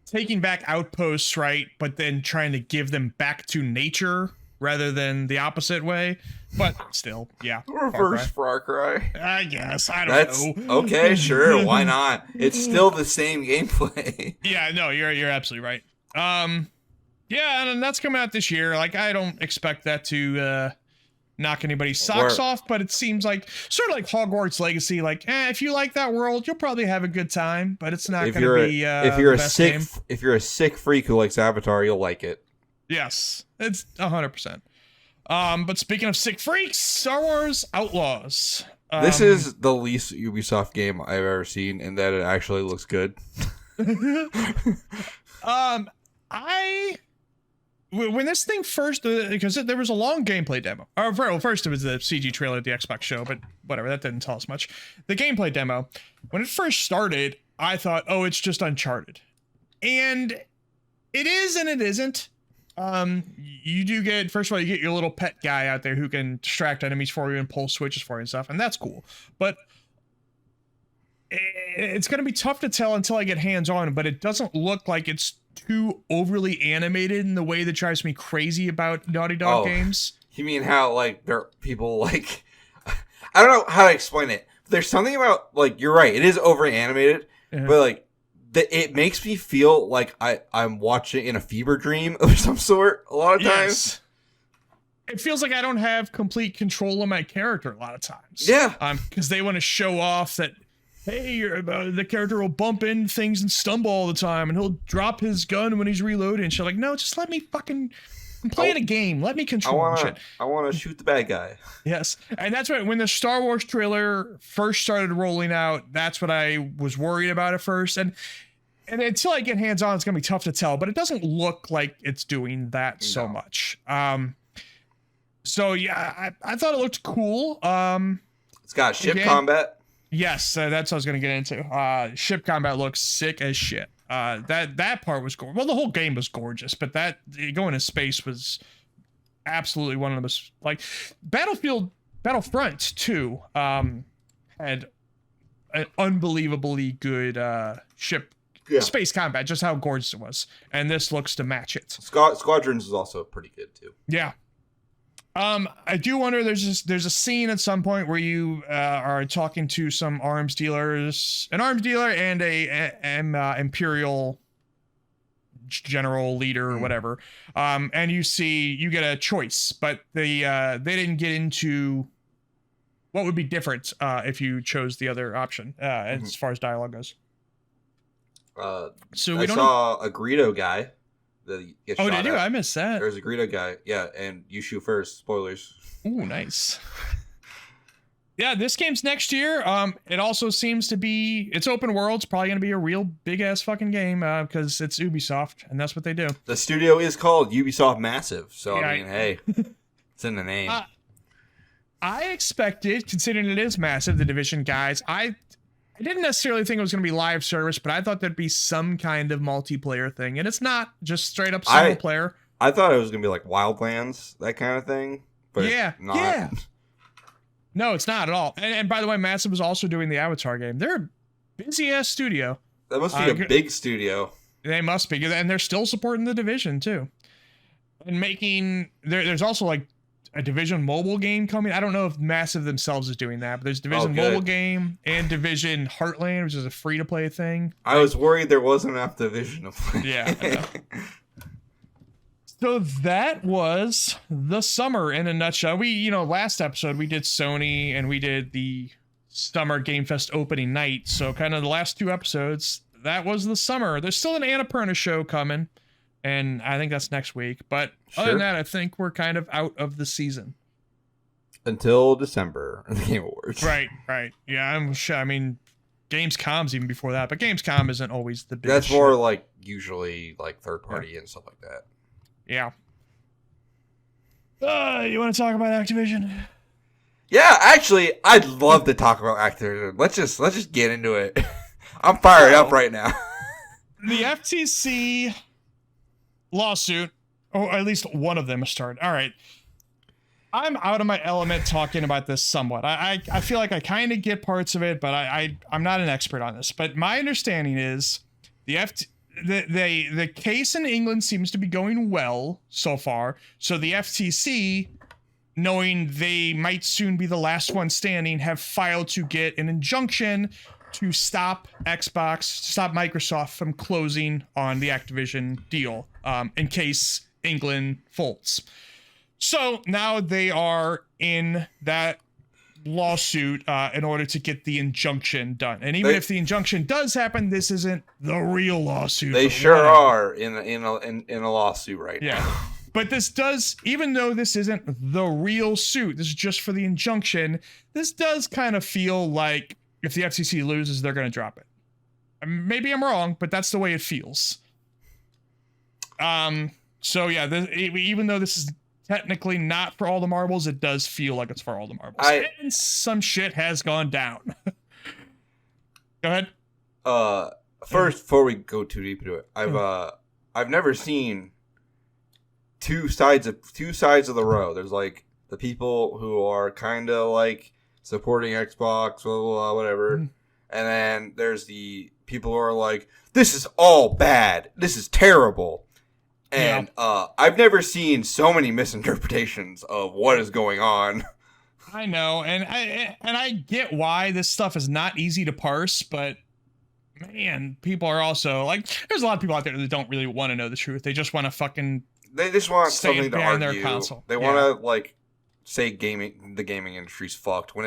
taking back outposts, right, but then trying to give them back to nature rather than the opposite way. But still, yeah. Reverse Far Cry. I guess. I don't know. Okay, sure. Why not? It's still the same gameplay. Yeah, no, you're absolutely right. Yeah, and that's coming out this year. Like, I don't expect that to knock anybody's socks off, but it seems like sort of like Hogwarts Legacy. Like, if you like that world, you'll probably have a good time, but it's not going to be if you're the best game. If you're a sick freak who likes Avatar, you'll like it. Yes, it's 100%. But speaking of sick freaks, Star Wars Outlaws. This is the least Ubisoft game I've ever seen in that it actually looks good. When this thing first, because there was a long gameplay demo. First it was the CG trailer at the Xbox show, but whatever, that didn't tell us much. The gameplay demo, when it first started, I thought, oh, it's just Uncharted. And it is and it isn't. You do get, first of all, you get your little pet guy out there who can distract enemies for you and pull switches for you and stuff, and that's cool. But it's going to be tough to tell until I get hands-on, but it doesn't look like it's too overly animated in the way that drives me crazy about Naughty Dog games. You mean how, like, there are people, like... I don't know how to explain it. There's something about, like, you're right, it is overly animated, but, like, it makes me feel like I'm watching in a fever dream of some sort a lot of times. It feels like I don't have complete control of my character a lot of times. Yeah. Because they want to show off that, hey, the character will bump into things and stumble all the time, and he'll drop his gun when he's reloading. And she's like, no, just let me fucking... I'm playing a game. Let me control shit. I want to shoot the bad guy. Yes. And that's right. When the Star Wars trailer first started rolling out, that's what I was worried about at first. And until I get hands-on, it's going to be tough to tell. But it doesn't look like it's doing that so much. So, yeah, I thought it looked cool. It's got ship combat. Yes, that's what I was going to get into. Ship combat looks sick as shit. That part was gorgeous. Well, the whole game was gorgeous, but that going to space was absolutely one of the most, like, Battlefront 2 had an unbelievably good space combat, just how gorgeous it was, and this looks to match it. Squadrons is also pretty good too. Yeah. I do wonder, there's a scene at some point where you are talking to some arms dealers, an arms dealer and a Imperial general leader or whatever. And you get a choice, but they didn't get into what would be different if you chose the other option as far as dialogue goes. So I saw a Greedo guy. Did you? I missed that. There's a Greedo guy. Yeah, and you shoot first. Spoilers. Ooh, nice. Yeah, this game's next year. It also seems to be, it's open world. It's probably going to be a real big ass fucking game because it's Ubisoft and that's what they do. The studio is called Ubisoft Massive. So, yeah, I mean, hey, it's in the name. I expected, considering it is massive, the Division guys, I didn't necessarily think it was going to be live service, but I thought there'd be some kind of multiplayer thing. And it's not just straight up single player. I thought it was going to be like Wildlands, that kind of thing. But not. Yeah. No, it's not at all. And by the way, Massive is also doing the Avatar game. They're a busy-ass studio. That must be a big studio. They must be. And they're still supporting the Division, too. And making... There's also, like, a Division mobile game coming. I don't know if Massive themselves is doing that, but there's Division mobile game and Division Heartland, which is a free-to-play thing. I was worried there wasn't enough Division to play. Yeah. I know. So that was the summer in a nutshell. We, last episode we did Sony and we did the Summer Game Fest opening night. So kind of the last 2 episodes, that was the summer. There's still an Annapurna show coming, and I think that's next week. But other than that, I think we're kind of out of the season. Until December, the Game Awards. Right. Yeah, I'm sure. I mean, Gamescom's even before that, but Gamescom isn't always the biggest. That's more like usually like third party and stuff like that. Yeah. You want to talk about Activision? Yeah, actually, I'd love to talk about Activision. Let's just get into it. I'm fired up right now. The FTC lawsuit, or at least one of them has started. All right. I'm out of my element talking about this somewhat. I feel like I kind of get parts of it, but I'm not an expert on this. But my understanding is the case in England seems to be going well so far. So the FTC, knowing they might soon be the last one standing, have filed to get an injunction to stop Microsoft from closing on the Activision deal, in case England folds. So now they are in that lawsuit in order to get the injunction done. And even if the injunction does happen, this isn't the real lawsuit. They sure are in a lawsuit right now. Yeah. But this does, even though this isn't the real suit, this is just for the injunction, this does kind of feel like if the FCC loses, they're going to drop it. Maybe I'm wrong, but that's the way it feels. So yeah, even though this is technically not for all the marbles, it does feel like it's for all the marbles. And some shit has gone down. Go ahead. First, before we go too deep into it, I've never seen two sides of the row. There's like the people who are kind of like supporting Xbox, blah, blah, blah, whatever. And then there's the people who are like, this is all bad. This is terrible. And I've never seen so many misinterpretations of what is going on. I know, and I get why this stuff is not easy to parse, but man, people are also like, there's a lot of people out there that don't really want to know the truth. They just want to fucking something to argue. Their console. They want to like say the gaming industry's fucked when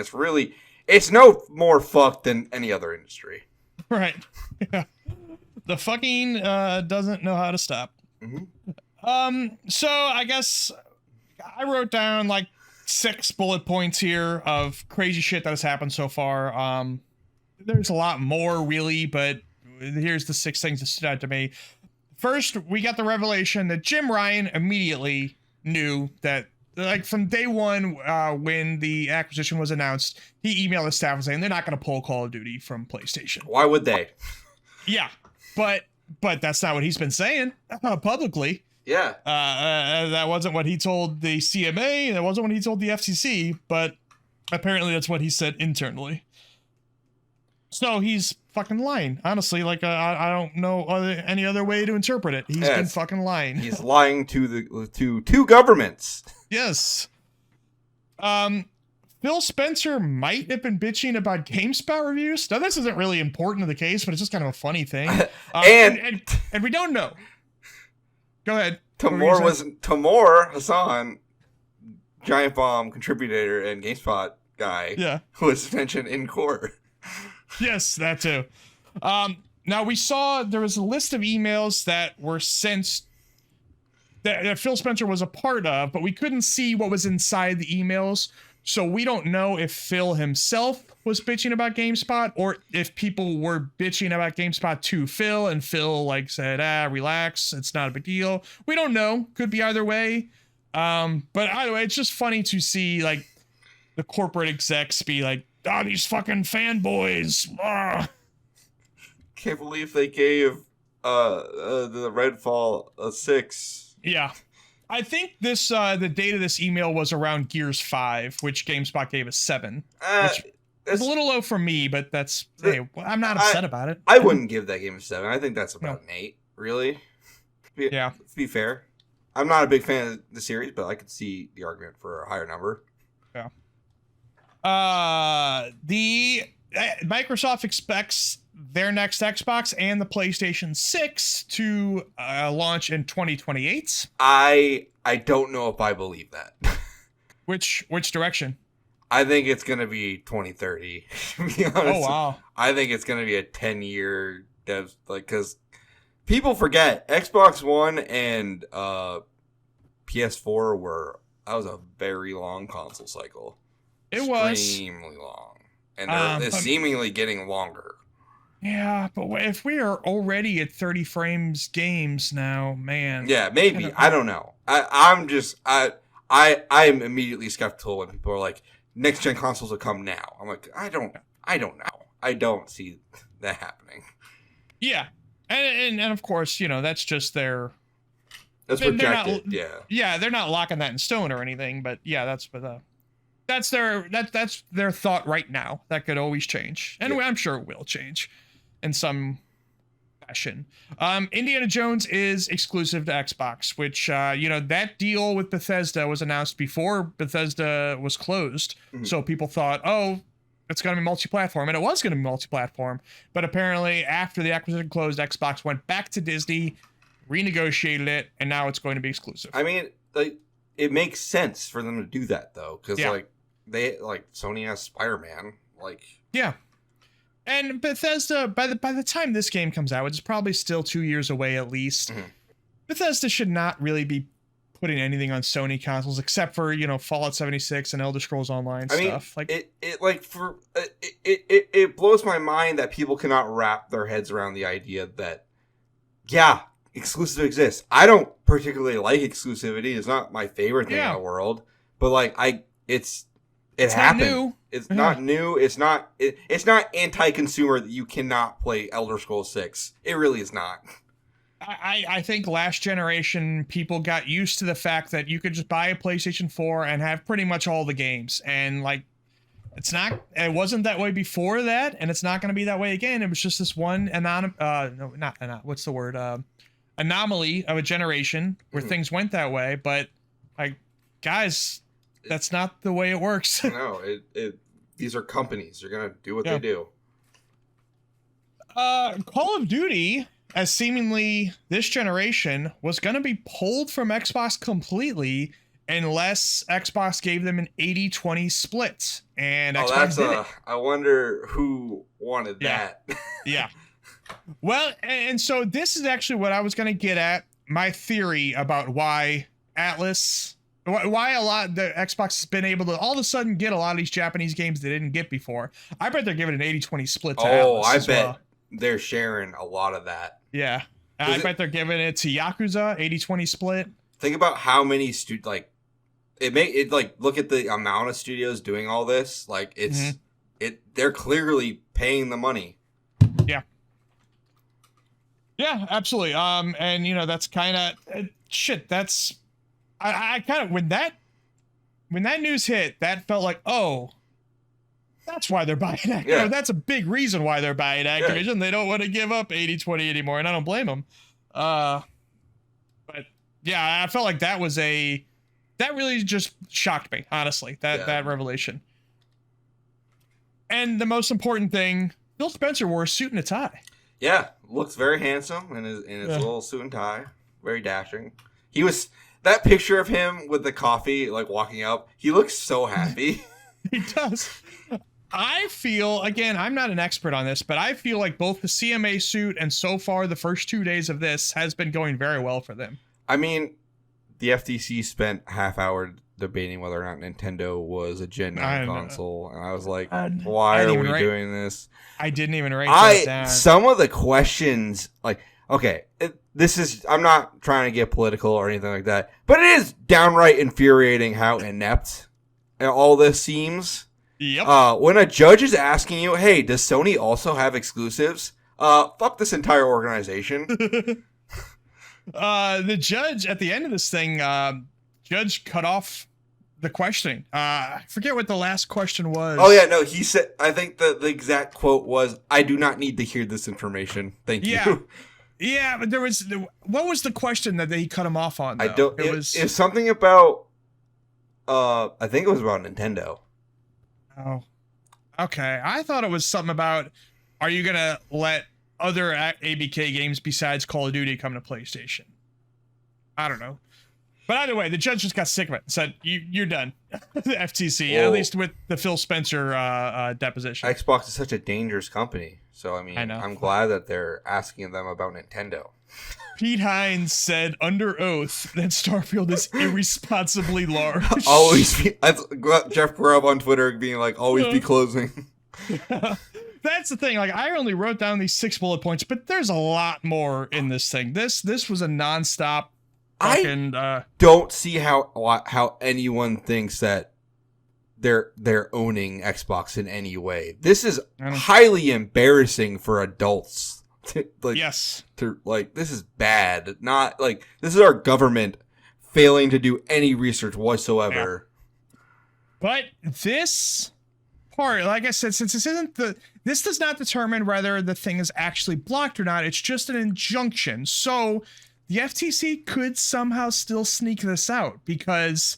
it's no more fucked than any other industry. Right. Yeah. The fucking doesn't know how to stop. Mm-hmm. So I guess I wrote down like 6 bullet points here of crazy shit that has happened so far. There's a lot more really, but here's the 6 things that stood out to me. First, we got the revelation that Jim Ryan immediately knew that, like from day one, when the acquisition was announced, he emailed his staff saying they're not going to pull Call of Duty from PlayStation. Why would they? Yeah, but that's not what he's been saying publicly. Yeah. That wasn't what he told the CMA. That wasn't what he told the FCC. But apparently that's what he said internally. So he's fucking lying. Honestly, like I don't know any other way to interpret it. He's been fucking lying. He's lying to two governments. Yes. Phil Spencer might have been bitching about GameSpot reviews. Now, this isn't really important to the case, but it's just kind of a funny thing. And we don't know. Go ahead. Tamor Hassan, Giant Bomb contributor and GameSpot guy, who was mentioned in court. Yes, that too. Now, we saw there was a list of emails that were sent that Phil Spencer was a part of, but we couldn't see what was inside the emails. So we don't know if Phil himself was bitching about GameSpot or if people were bitching about GameSpot to Phil and Phil like said, relax, it's not a big deal. We don't know. Could be either way. But either way, it's just funny to see like the corporate execs be like, these fucking fanboys. Can't believe they gave the Redfall a 6. Yeah. I think this the date of this email was around Gears 5, which GameSpot gave a 7. Which is a little low for me, but I'm not upset about it. I wouldn't give that game a 7. I think that's about an 8, really. To be fair. I'm not a big fan of the series, but I could see the argument for a higher number. Yeah. Microsoft expects their next Xbox and the PlayStation 6 to launch in 2028. I don't know if I believe that. Which direction? I think it's going to be 2030. To be honest. Oh, wow. I think it's going to be a 10-year dev, because people forget Xbox One and PS4 that was a very long console cycle. It was extremely long, and they're seemingly getting longer. Yeah, but if we are already at 30 frames games now, man. Yeah, maybe. I don't know. I'm immediately skeptical when people are like, next gen consoles will come now. I'm like, I don't know. I don't see that happening. Yeah. And of course, that's just their... That's projected, Yeah, they're not locking that in stone or anything, but yeah, that's their thought right now. That could always change. And I'm sure it will change in some fashion. Indiana Jones is exclusive to Xbox, which, that deal with Bethesda was announced before Bethesda was closed. Mm-hmm. So people thought, it's going to be multi-platform, and it was going to be multi-platform. But apparently, after the acquisition closed, Xbox went back to Disney, renegotiated it, and now it's going to be exclusive. I mean, it makes sense for them to do that, though, because Sony has Spider-Man, yeah. And Bethesda, by the time this game comes out, which is probably still 2 years away at least, mm-hmm. Bethesda should not really be putting anything on Sony consoles except for, Fallout 76 and Elder Scrolls Online stuff. It blows my mind that people cannot wrap their heads around the idea that, exclusive exists. I don't particularly like exclusivity. It's not my favorite thing in the world, but it's happened. Not new. It's not new. It's not anti-consumer that you cannot play Elder Scrolls 6. It really is not. I think last generation people got used to the fact that you could just buy a PlayStation 4 and have pretty much all the games, and it wasn't that way before that, and it's not going to be that way again. It was just this one anomaly of a generation where mm-hmm. things went that way, but guys, that's not the way it works. No, these are companies. They're gonna do what they do. Call of Duty, as seemingly this generation, was gonna be pulled from Xbox completely unless Xbox gave them an 80-20 split. And Xbox did it. I wonder who wanted that. Yeah. Well, and so this is actually what I was gonna get at. My theory about why why a lot of the Xbox has been able to all of a sudden get a lot of these Japanese games they didn't get before. I bet they're giving an 80-20 split to Atlas. I bet they're sharing a lot of that. Yeah. I bet they're giving it to Yakuza, 80-20 split. Think about how many look at the amount of studios doing all this. They're clearly paying the money. Yeah. Yeah, absolutely. And that's kind of shit. That's I kind of when that news hit, that felt like, that's why they're buying Activision. Yeah. That's a big reason why they're buying Activision. Yeah. They don't want to give up 80-20 anymore, and I don't blame them. But yeah, I felt like that really just shocked me, honestly. That revelation. And the most important thing, Phil Spencer wore a suit and a tie. Yeah, looks very handsome in his little suit and tie. Very dashing. That picture of him with the coffee, walking up, he looks so happy. He does. I feel, again, I'm not an expert on this, but I feel like both the CMA suit and so far the first 2 days of this has been going very well for them. I mean, the FTC spent half hour debating whether or not Nintendo was a Gen 9 console, and I was like, why are we doing this? I didn't even write that down. Some of the questions, I'm not trying to get political or anything like that, but it is downright infuriating how inept all this seems. Yep. When a judge is asking you, hey, does Sony also have exclusives? Fuck this entire organization. The judge at the end of this thing, judge cut off the questioning. I forget what the last question was. Oh yeah, no, he said, I think the exact quote was, I do not need to hear this information. Thank you. Yeah, but what was the question that they cut him off on? Though? I don't. It's something about. I think it was about Nintendo. Oh, okay. I thought it was something about, are you gonna let other ABK games besides Call of Duty come to PlayStation? I don't know. But either way, the judge just got sick of it and said, you're done. The FTC, Well, at least with the Phil Spencer deposition. Xbox is such a dangerous company. So, I mean, I know. I'm glad that they're asking them about Nintendo. Pete Hines said under oath that Starfield is irresponsibly large. Always be, Jeff Grubb on Twitter being like, always be closing. That's the thing. Like, I only wrote down these 6 bullet points, but there's a lot more in this thing. This was a nonstop fucking. I don't see how anyone thinks that they're owning Xbox in any way. This is highly embarrassing for adults. Yes. This is bad. Not like this is our government failing to do any research whatsoever. Yeah. But this part, like I said, since this does not determine whether the thing is actually blocked or not. It's just an injunction. So the FTC could somehow still sneak this out, because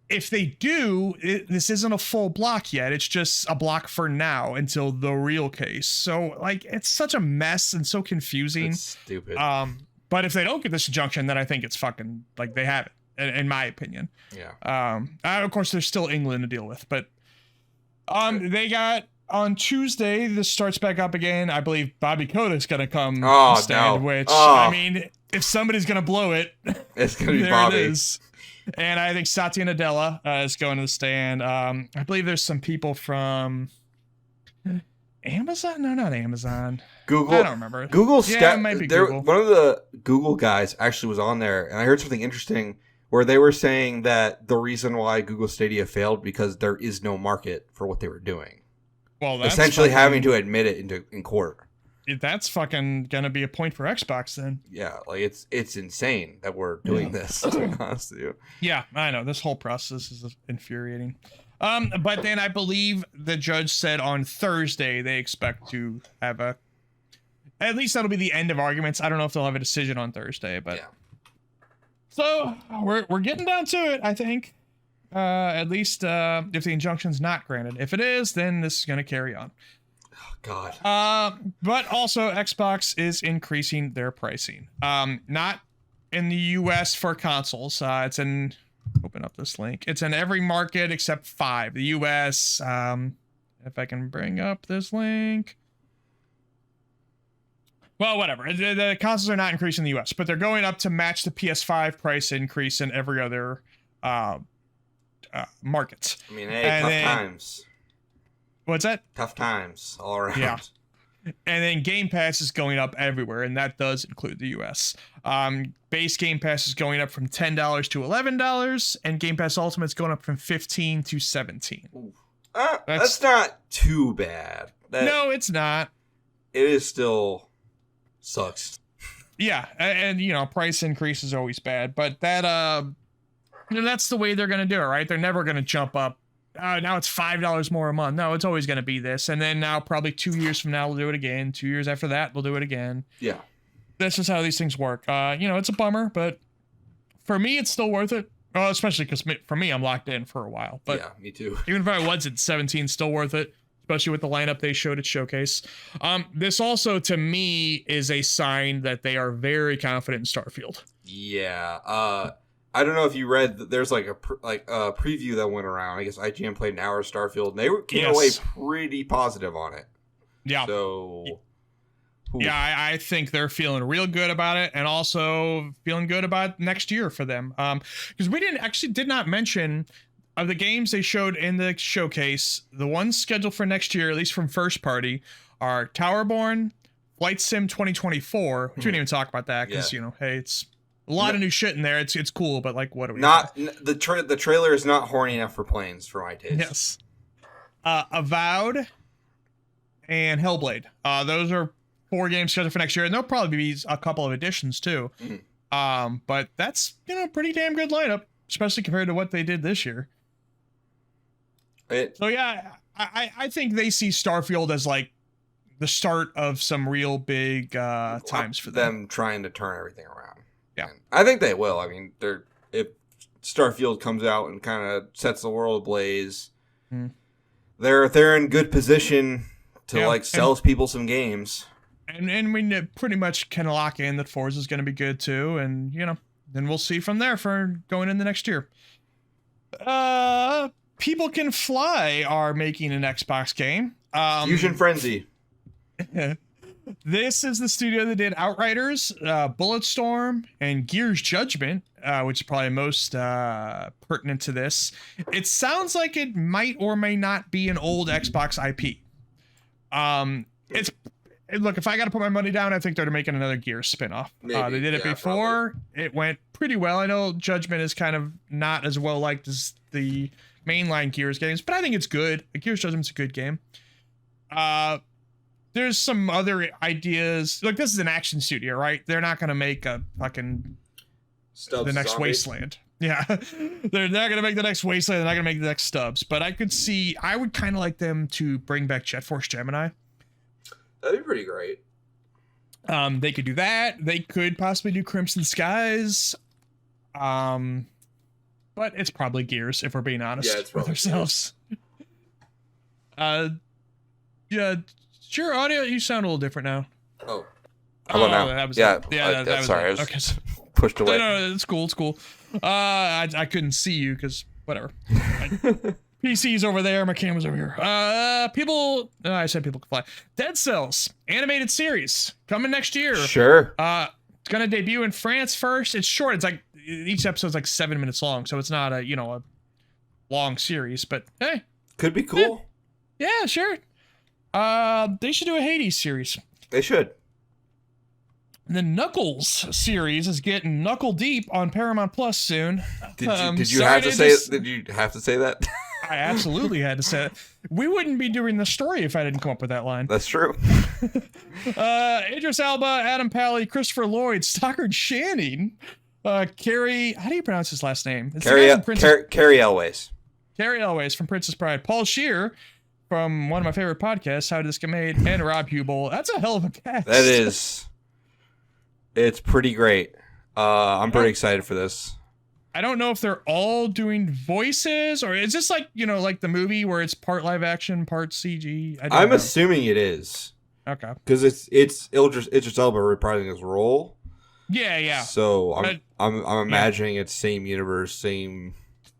if they do, this isn't a full block yet. It's just a block for now until the real case. So, like, it's such a mess and so confusing. It's stupid. But if they don't get this injunction, then I think it's fucking, like, they have it, in my opinion. Yeah. Of course, there's still England to deal with, but they got on Tuesday. This starts back up again. I believe Bobby Kotick's gonna come stand. Which I mean, if somebody's gonna blow it, it's gonna be Bobby. It is. And I think Satya Nadella is going to the stand. I believe there's some people from Amazon. No, not Amazon. Google. I don't remember. Google. Yeah, it might be Google. One of the Google guys actually was on there, and I heard something interesting where they were saying that the reason why Google Stadia failed because there is no market for what they were doing. Well, that's essentially having to admit it in court. That's fucking gonna be a point for Xbox then. Yeah, like it's insane that we're doing this, to be honest with you. Yeah, I know. This whole process is infuriating. But then I believe the judge said on Thursday they expect to have at least that'll be the end of arguments. I don't know if they'll have a decision on Thursday, but yeah. So we're getting down to it, I think. At least if the injunction's not granted. If it is, then this is gonna carry on. God. But also Xbox is increasing their pricing. Not in the US for consoles. It's in, open up this link. It's in every market except 5. The US, if I can bring up this link. Well, whatever. The consoles are not increasing in the US, but they're going up to match the PS5 price increase in every other market. I mean, hey, tough times. What's that? Tough times all around. Yeah. And then Game Pass is going up everywhere, and that does include the US. Base Game Pass is going up from $10 to $11, and Game Pass Ultimate's going up from $15 to $17. That's not too bad. No, it's not. It is still sucks. Yeah, and you know, price increase is always bad, but that that's the way they're gonna do it, right? They're never gonna jump up. Now it's $5 more a month. No, it's always going to be this. And then now probably 2 years from now, we'll do it again. 2 years after that, we'll do it again. Yeah. That's just how these things work. You know, it's a bummer, but for me, it's still worth it. Especially because for me, I'm locked in for a while. But yeah, me too. Even if I was at 17, still worth it. Especially with the lineup they showed at Showcase. This also, to me, is a sign that they are very confident in Starfield. Yeah. I don't know if you read that there's like a preview that went around. I guess IGN played an hour of Starfield, and they came away pretty positive on it. Yeah. So. Yeah, I think they're feeling real good about it, and also feeling good about next year for them. Because we did not mention of the games they showed in the showcase. The ones scheduled for next year, at least from first party, are Towerborn, Flight Sim 2024. Which we didn't even talk about that because you know, hey, it's. A lot of new shit in there. It's cool, but like, what are we? The trailer is not horny enough for planes for my taste. Yes. Avowed and Hellblade. Those are 4 games scheduled for next year, and there'll probably be a couple of additions too. Mm-hmm. But that's pretty damn good lineup, especially compared to what they did this year. So yeah, I think they see Starfield as like the start of some real big times for them. Trying to turn everything around. Yeah, and I think they will. I mean, if Starfield comes out and kind of sets the world ablaze, they're in good position to sell people some games. And we pretty much can lock in that Forza is going to be good too, and then we'll see from there for going into next year. People Can Fly are making an Xbox game. Fusion Frenzy. This is the studio that did Outriders, Bulletstorm, and Gears Judgment, which is probably most pertinent to this. It sounds like it might or may not be an old Xbox IP. Look, if I got to put my money down, I think they're making another Gears spinoff. They did it before. Probably. It went pretty well. I know Judgment is kind of not as well liked as the mainline Gears games, but I think it's good. Gears Judgment's a good game. There's some other ideas. Look, this is an action studio, right? They're not going to make a fucking the next zombie. Wasteland. Yeah. They're not going to make the next Wasteland. They're not going to make the next Stubbs. But I would kind of like them to bring back Jet Force Gemini. That'd be pretty great. They could do that. They could possibly do Crimson Skies. But it's probably Gears, if we're being honest with ourselves. Yeah, your audio, you sound a little different now. Oh. How about now? That was sorry, I was okay. pushed away. No, it's cool. It's cool. I couldn't see you because whatever. PC's over there. My camera's over here. I said People Can Fly. Dead Cells animated series coming next year. Sure. It's gonna debut in France first. It's short. It's like each episode's like 7 minutes long, so it's not a long series. But hey, could be cool. Yeah, sure. They should do a Hades series. They should. The Knuckles series is getting knuckle deep on Paramount Plus soon. Did you have to say that? I absolutely had to say it. We wouldn't be doing the story if I didn't come up with that line. That's true. Idris Elba, Adam Pally, Christopher Lloyd, Stockard Channing, Carrie. How do you pronounce his last name? Carrie Elways. Carrie Elways from Princess Bride. Paul Scheer from one of my favorite podcasts, How Did This Get Made, and Rob Hubel. That's a hell of a cast. That is. It's pretty great. I'm pretty excited for this. I don't know if they're all doing voices, or is this like the movie where it's part live action, part CG? I'm assuming it is. Okay. Because it's Idris Elba reprising his role. Yeah. So I'm imagining it's same universe, same.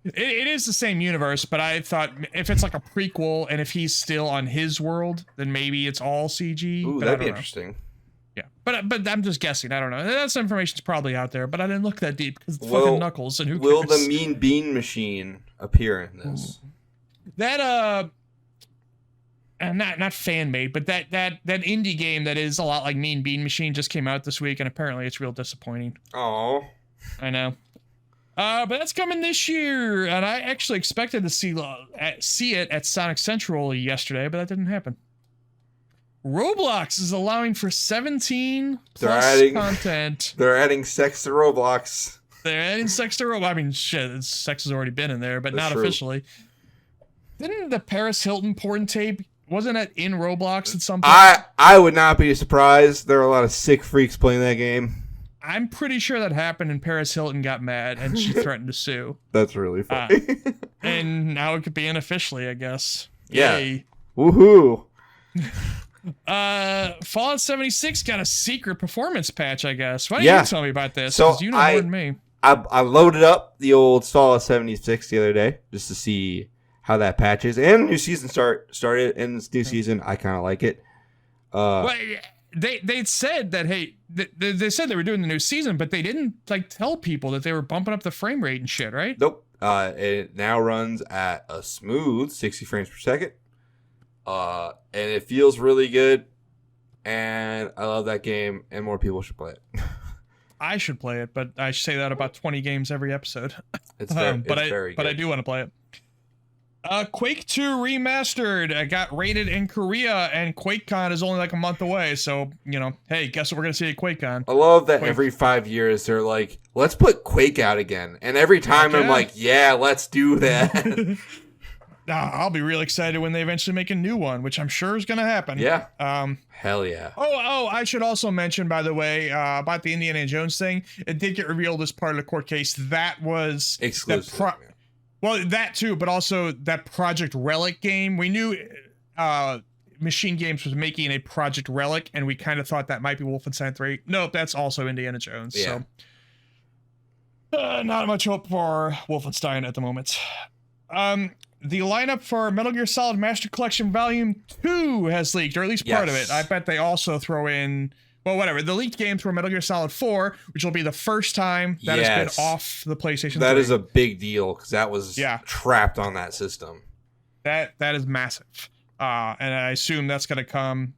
It is the same universe, but I thought if it's like a prequel and if he's still on his world, then maybe it's all CG. Ooh, that'd be interesting. Yeah, but I'm just guessing. I don't know. That information's probably out there, but I didn't look that deep because it's fucking Knuckles, and who cares? Will the Mean Bean Machine appear in this? That and not fan made, but that indie game that is a lot like Mean Bean Machine just came out this week, and apparently it's real disappointing. Oh, I know. But that's coming this year, and I actually expected to see it at Sonic Central yesterday, but that didn't happen. Roblox is allowing for 17 plus content. They're adding sex to Roblox. They're adding sex to Roblox. I mean, shit, sex has already been in there, but not officially. Didn't the Paris Hilton porn tape, wasn't it in Roblox at some point? I would not be surprised. There are a lot of sick freaks playing that game. I'm pretty sure that happened, and Paris Hilton got mad, and she threatened to sue. That's really funny. And now it could be unofficially, I guess. Yeah. Yay. Woohoo. Fallout 76 got a secret performance patch, I guess. Why don't you tell me about this? Because you know more than me. I loaded up the old Fallout 76 the other day just to see how that patch is. And new season started in this new season. I kind of like it. Well, they said that, hey, they said they were doing the new season, but they didn't tell people that they were bumping up the frame rate and shit, right? Nope. It now runs at a smooth 60 frames per second. And it feels really good. And I love that game, and more people should play it. I should play it, but I say that about 20 games every episode. It's very good. But I do want to play it. Quake 2 Remastered got rated in Korea, and QuakeCon is only like a month away. So, hey, guess what we're going to see at QuakeCon? I love that every 5 years they're like, let's put Quake out again. And every time I'm like, yeah, let's do that. I'll be real excited when they eventually make a new one, which I'm sure is going to happen. Yeah. Hell yeah. Oh, I should also mention, by the way, about the Indiana Jones thing. It did get revealed as part of the court case. That was exclusive. Well, that too, but also that Project Relic game. We knew Machine Games was making a Project Relic, and we kind of thought that might be Wolfenstein 3. Nope, that's also Indiana Jones. Yeah. So, not much hope for Wolfenstein at the moment. The lineup for Metal Gear Solid Master Collection Volume 2 has leaked, or at least part of it. I bet they also throw in, well, whatever. The leaked games were Metal Gear Solid 4, which will be the first time that has been off the PlayStation 3. That is a big deal, because that was trapped on that system. That is massive. And I assume that's going to come.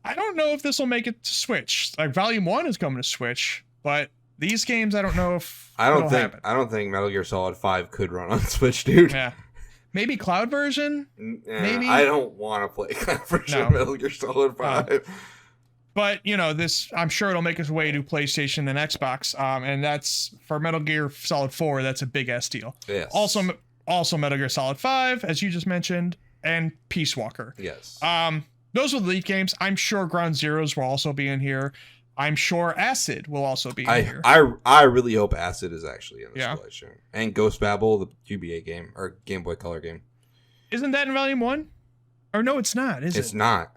I don't know if this will make it to Switch. Like, Volume 1 is coming to Switch, but these games, I don't know if I don't think Metal Gear Solid 5 could run on Switch, dude. Yeah. Maybe cloud version? Maybe. I don't want to play cloud version of Metal Gear Solid 5. But, you know, this, I'm sure it'll make its way to PlayStation and Xbox. And that's, for Metal Gear Solid 4, that's a big-ass deal. Yes. Also Metal Gear Solid 5, as you just mentioned, and Peace Walker. Yes. Those were the lead games. I'm sure Ground Zeroes will also be in here. I'm sure Acid will also be in here. I really hope Acid is actually in this collection. And Ghost Babel, the GBA game, or Game Boy Color game. Isn't that in Volume 1? Or no, it's not, is it? It's not.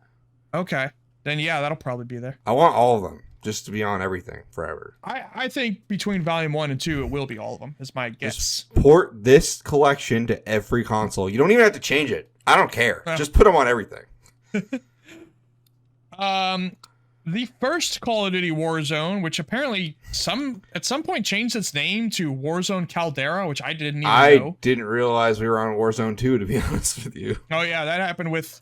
Okay. Then yeah, that'll probably be there. I want all of them, just to be on everything forever. I think between Volume 1 and 2, it will be all of them, is my guess. Just port this collection to every console. You don't even have to change it. I don't care. Just put them on everything. The first Call of Duty Warzone, which apparently at some point changed its name to Warzone Caldera, which I didn't even know. I didn't realize we were on Warzone 2, to be honest with you. Oh yeah, that happened with,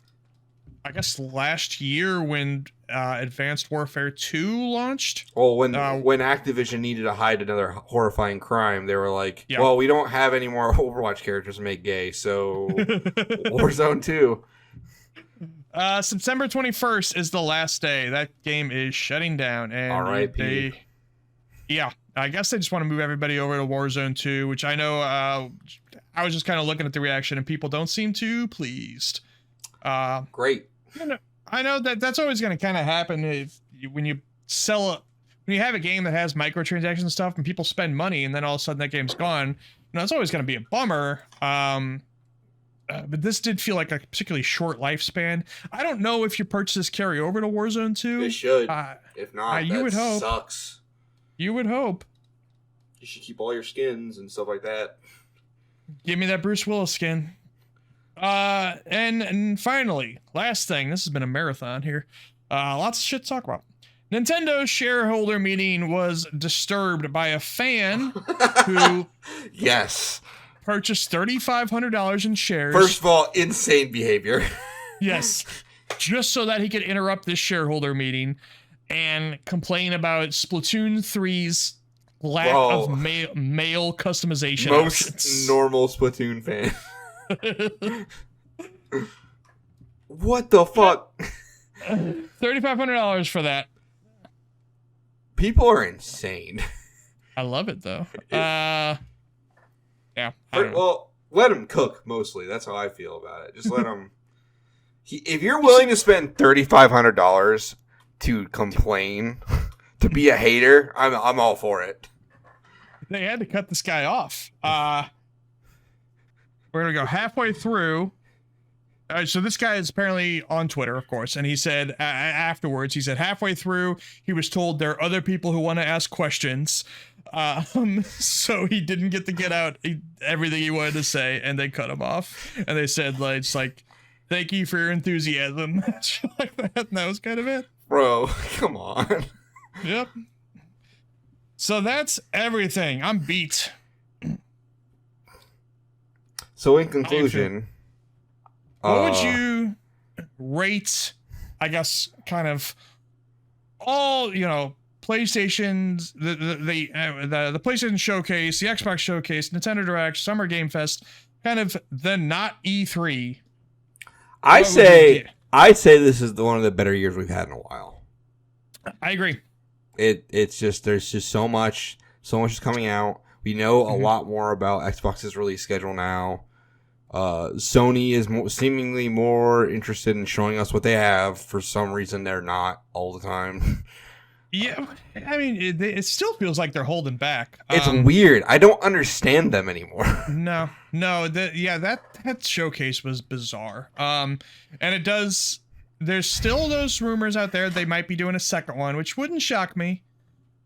I guess, last year when Advanced Warfare 2 launched. Well, when Activision needed to hide another horrifying crime, they were like, well, we don't have any more Overwatch characters to make gay, so Warzone 2. September 21st is the last day. That game is shutting down. And R.I.P. I guess they just want to move everybody over to Warzone 2, which I know, I was just kind of looking at the reaction and people don't seem too pleased. Great. I know that's always going to kind of happen when you have a game that has microtransactions and stuff and people spend money and then all of a sudden that game's gone. It's always going to be a bummer. But this did feel like a particularly short lifespan. I don't know if your purchases carry over to Warzone 2. It should. If not, you would hope. Sucks. You would hope. You should keep all your skins and stuff like that. Give me that Bruce Willis skin. And finally, last thing. This has been a marathon here. Lots of shit to talk about. Nintendo's shareholder meeting was disturbed by a fan who... Yes. Purchased $3,500 in shares. First of all, insane behavior. Yes. Just so that he could interrupt this shareholder meeting and complain about Splatoon 3's lack of male customization options. Normal Splatoon fan. What the fuck? $3,500 for that. People are insane. I love it, though. Yeah. Well, let him cook, mostly. That's how I feel about it. Just let him... if you're willing to spend $3,500 to complain, to be a hater, I'm all for it. They had to cut this guy off. We're going to go halfway through. So this guy is apparently on Twitter, of course, and he said afterwards, halfway through, he was told there are other people who want to ask questions. So he didn't get to get out everything he wanted to say, and they cut him off. And they said, thank you for your enthusiasm. Like that, and that was kind of it. Bro, come on. Yep. So that's everything. I'm beat. So in conclusion... What would you rate, I guess, kind of all, PlayStation's, the PlayStation Showcase, the Xbox Showcase, Nintendo Direct, Summer Game Fest, kind of the not E3? I'd say this is one of the better years we've had in a while. I agree. It's just, there's just so much is coming out. We know a lot more about Xbox's release schedule now. Sony is seemingly more interested in showing us what they have. For some reason, they're not all the time. Yeah, I mean, it still feels like they're holding back. It's weird. I don't understand them anymore. No, that showcase was bizarre. And it does. There's still those rumors out there they might be doing a second one, which wouldn't shock me.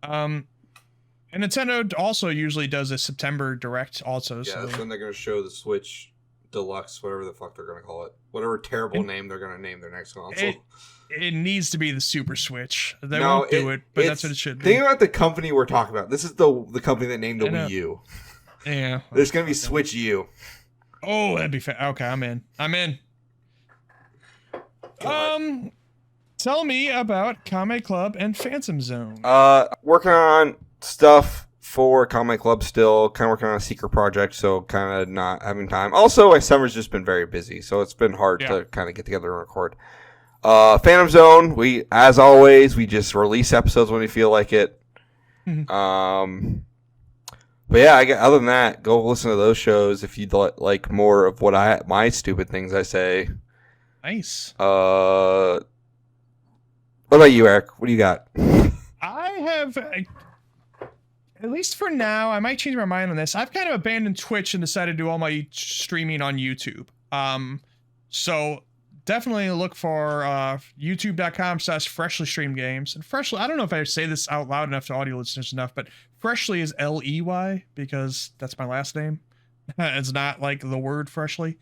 And Nintendo also usually does a September Direct also. Yeah, so. that's when they're going to show the Switch Deluxe, whatever the fuck they're going to call it. Whatever terrible name they're going to name their next console. It needs to be the Super Switch. They won't do it, but that's what it should be. Think about the company we're talking about. This is the company that named the Wii U. Yeah. There's going to be Switch U. Oh, that'd be okay, I'm in. Tell me about Kame Club and Phantom Zone. Working on stuff for Kame Club still. Kind of working on a secret project, so kind of not having time. Also, my summer's just been very busy, so it's been hard to kind of get together and record. Phantom Zone, as always, we just release episodes when we feel like it. But yeah, other than that, go listen to those shows if you'd like more of my stupid things I say. Nice. What about you, Eric? What do you got? I have, at least for now, I might change my mind on this. I've kind of abandoned Twitch and decided to do all my streaming on YouTube. So definitely look for youtube.com/FreshleyStreamGames. And Freshly, I don't know if I say this out loud enough to audio listeners enough, but Freshley is Ley because that's my last name. It's not like the word Freshly.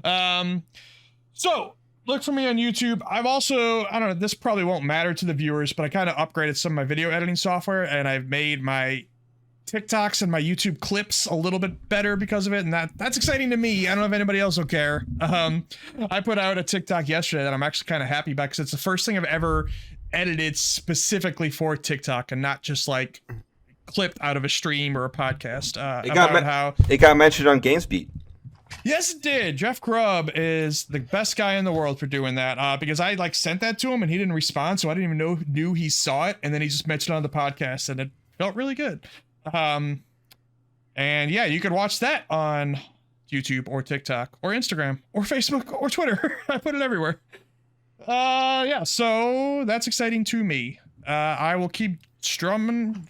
So look for me on YouTube. I've also, I don't know, this probably won't matter to the viewers, but I kind of upgraded some of my video editing software, and I've made my TikToks and my YouTube clips a little bit better because of it, and that's exciting to me. I don't know if anybody else will care. I put out a TikTok yesterday that I'm actually kind of happy about because it's the first thing I've ever edited specifically for TikTok and not just like clipped out of a stream or a podcast. It got mentioned on GamesBeat. Yes, it did. Jeff Grubb is the best guy in the world for doing that because I sent that to him and he didn't respond, so I didn't even knew he saw it, and then he just mentioned it on the podcast, and it felt really good. And yeah, you could watch that on YouTube or TikTok or Instagram or Facebook or Twitter. I put it everywhere. Yeah, so that's exciting to me. I will keep strumming.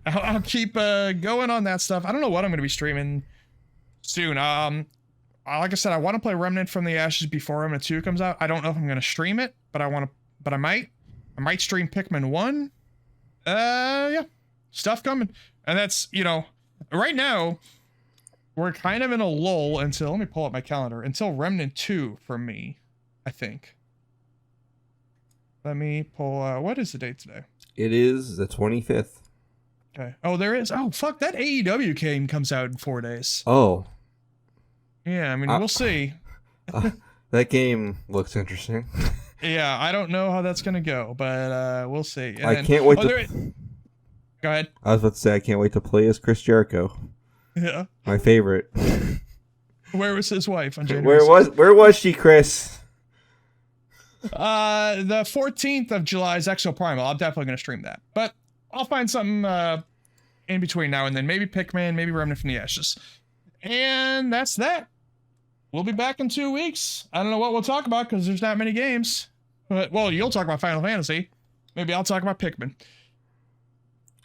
I'll keep going on that stuff. I don't know what I'm going to be streaming soon. Like I said, I want to play Remnant from the Ashes before Remnant 2 comes out. I don't know if I'm going to stream it, but I might stream Pikmin 1. Yeah, stuff coming. And that's, right now we're kind of in a lull until, let me pull up my calendar, until Remnant 2 for me, I think. Let me pull, what is the date today? It is the 25th. Okay. Oh, there is. Oh, fuck, that AEW game comes out in 4 days. Oh. Yeah, I mean, we'll see. That game looks interesting. Yeah, I don't know how that's going to go, but we'll see. And can't wait Go ahead. I was about to say, I can't wait to play as Chris Jericho. Yeah. My favorite. Where was his wife on January? Where was she, Chris? The 14th of July is Exo Primal. I'm definitely going to stream that. But I'll find something in between now and then. Maybe Pikmin, maybe Remnant from the Ashes. And that's that. We'll be back in 2 weeks. I don't know what we'll talk about because there's not many games. But, well, you'll talk about Final Fantasy. Maybe I'll talk about Pikmin.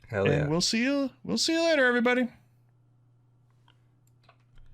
Hell yeah. And we'll see you later, everybody.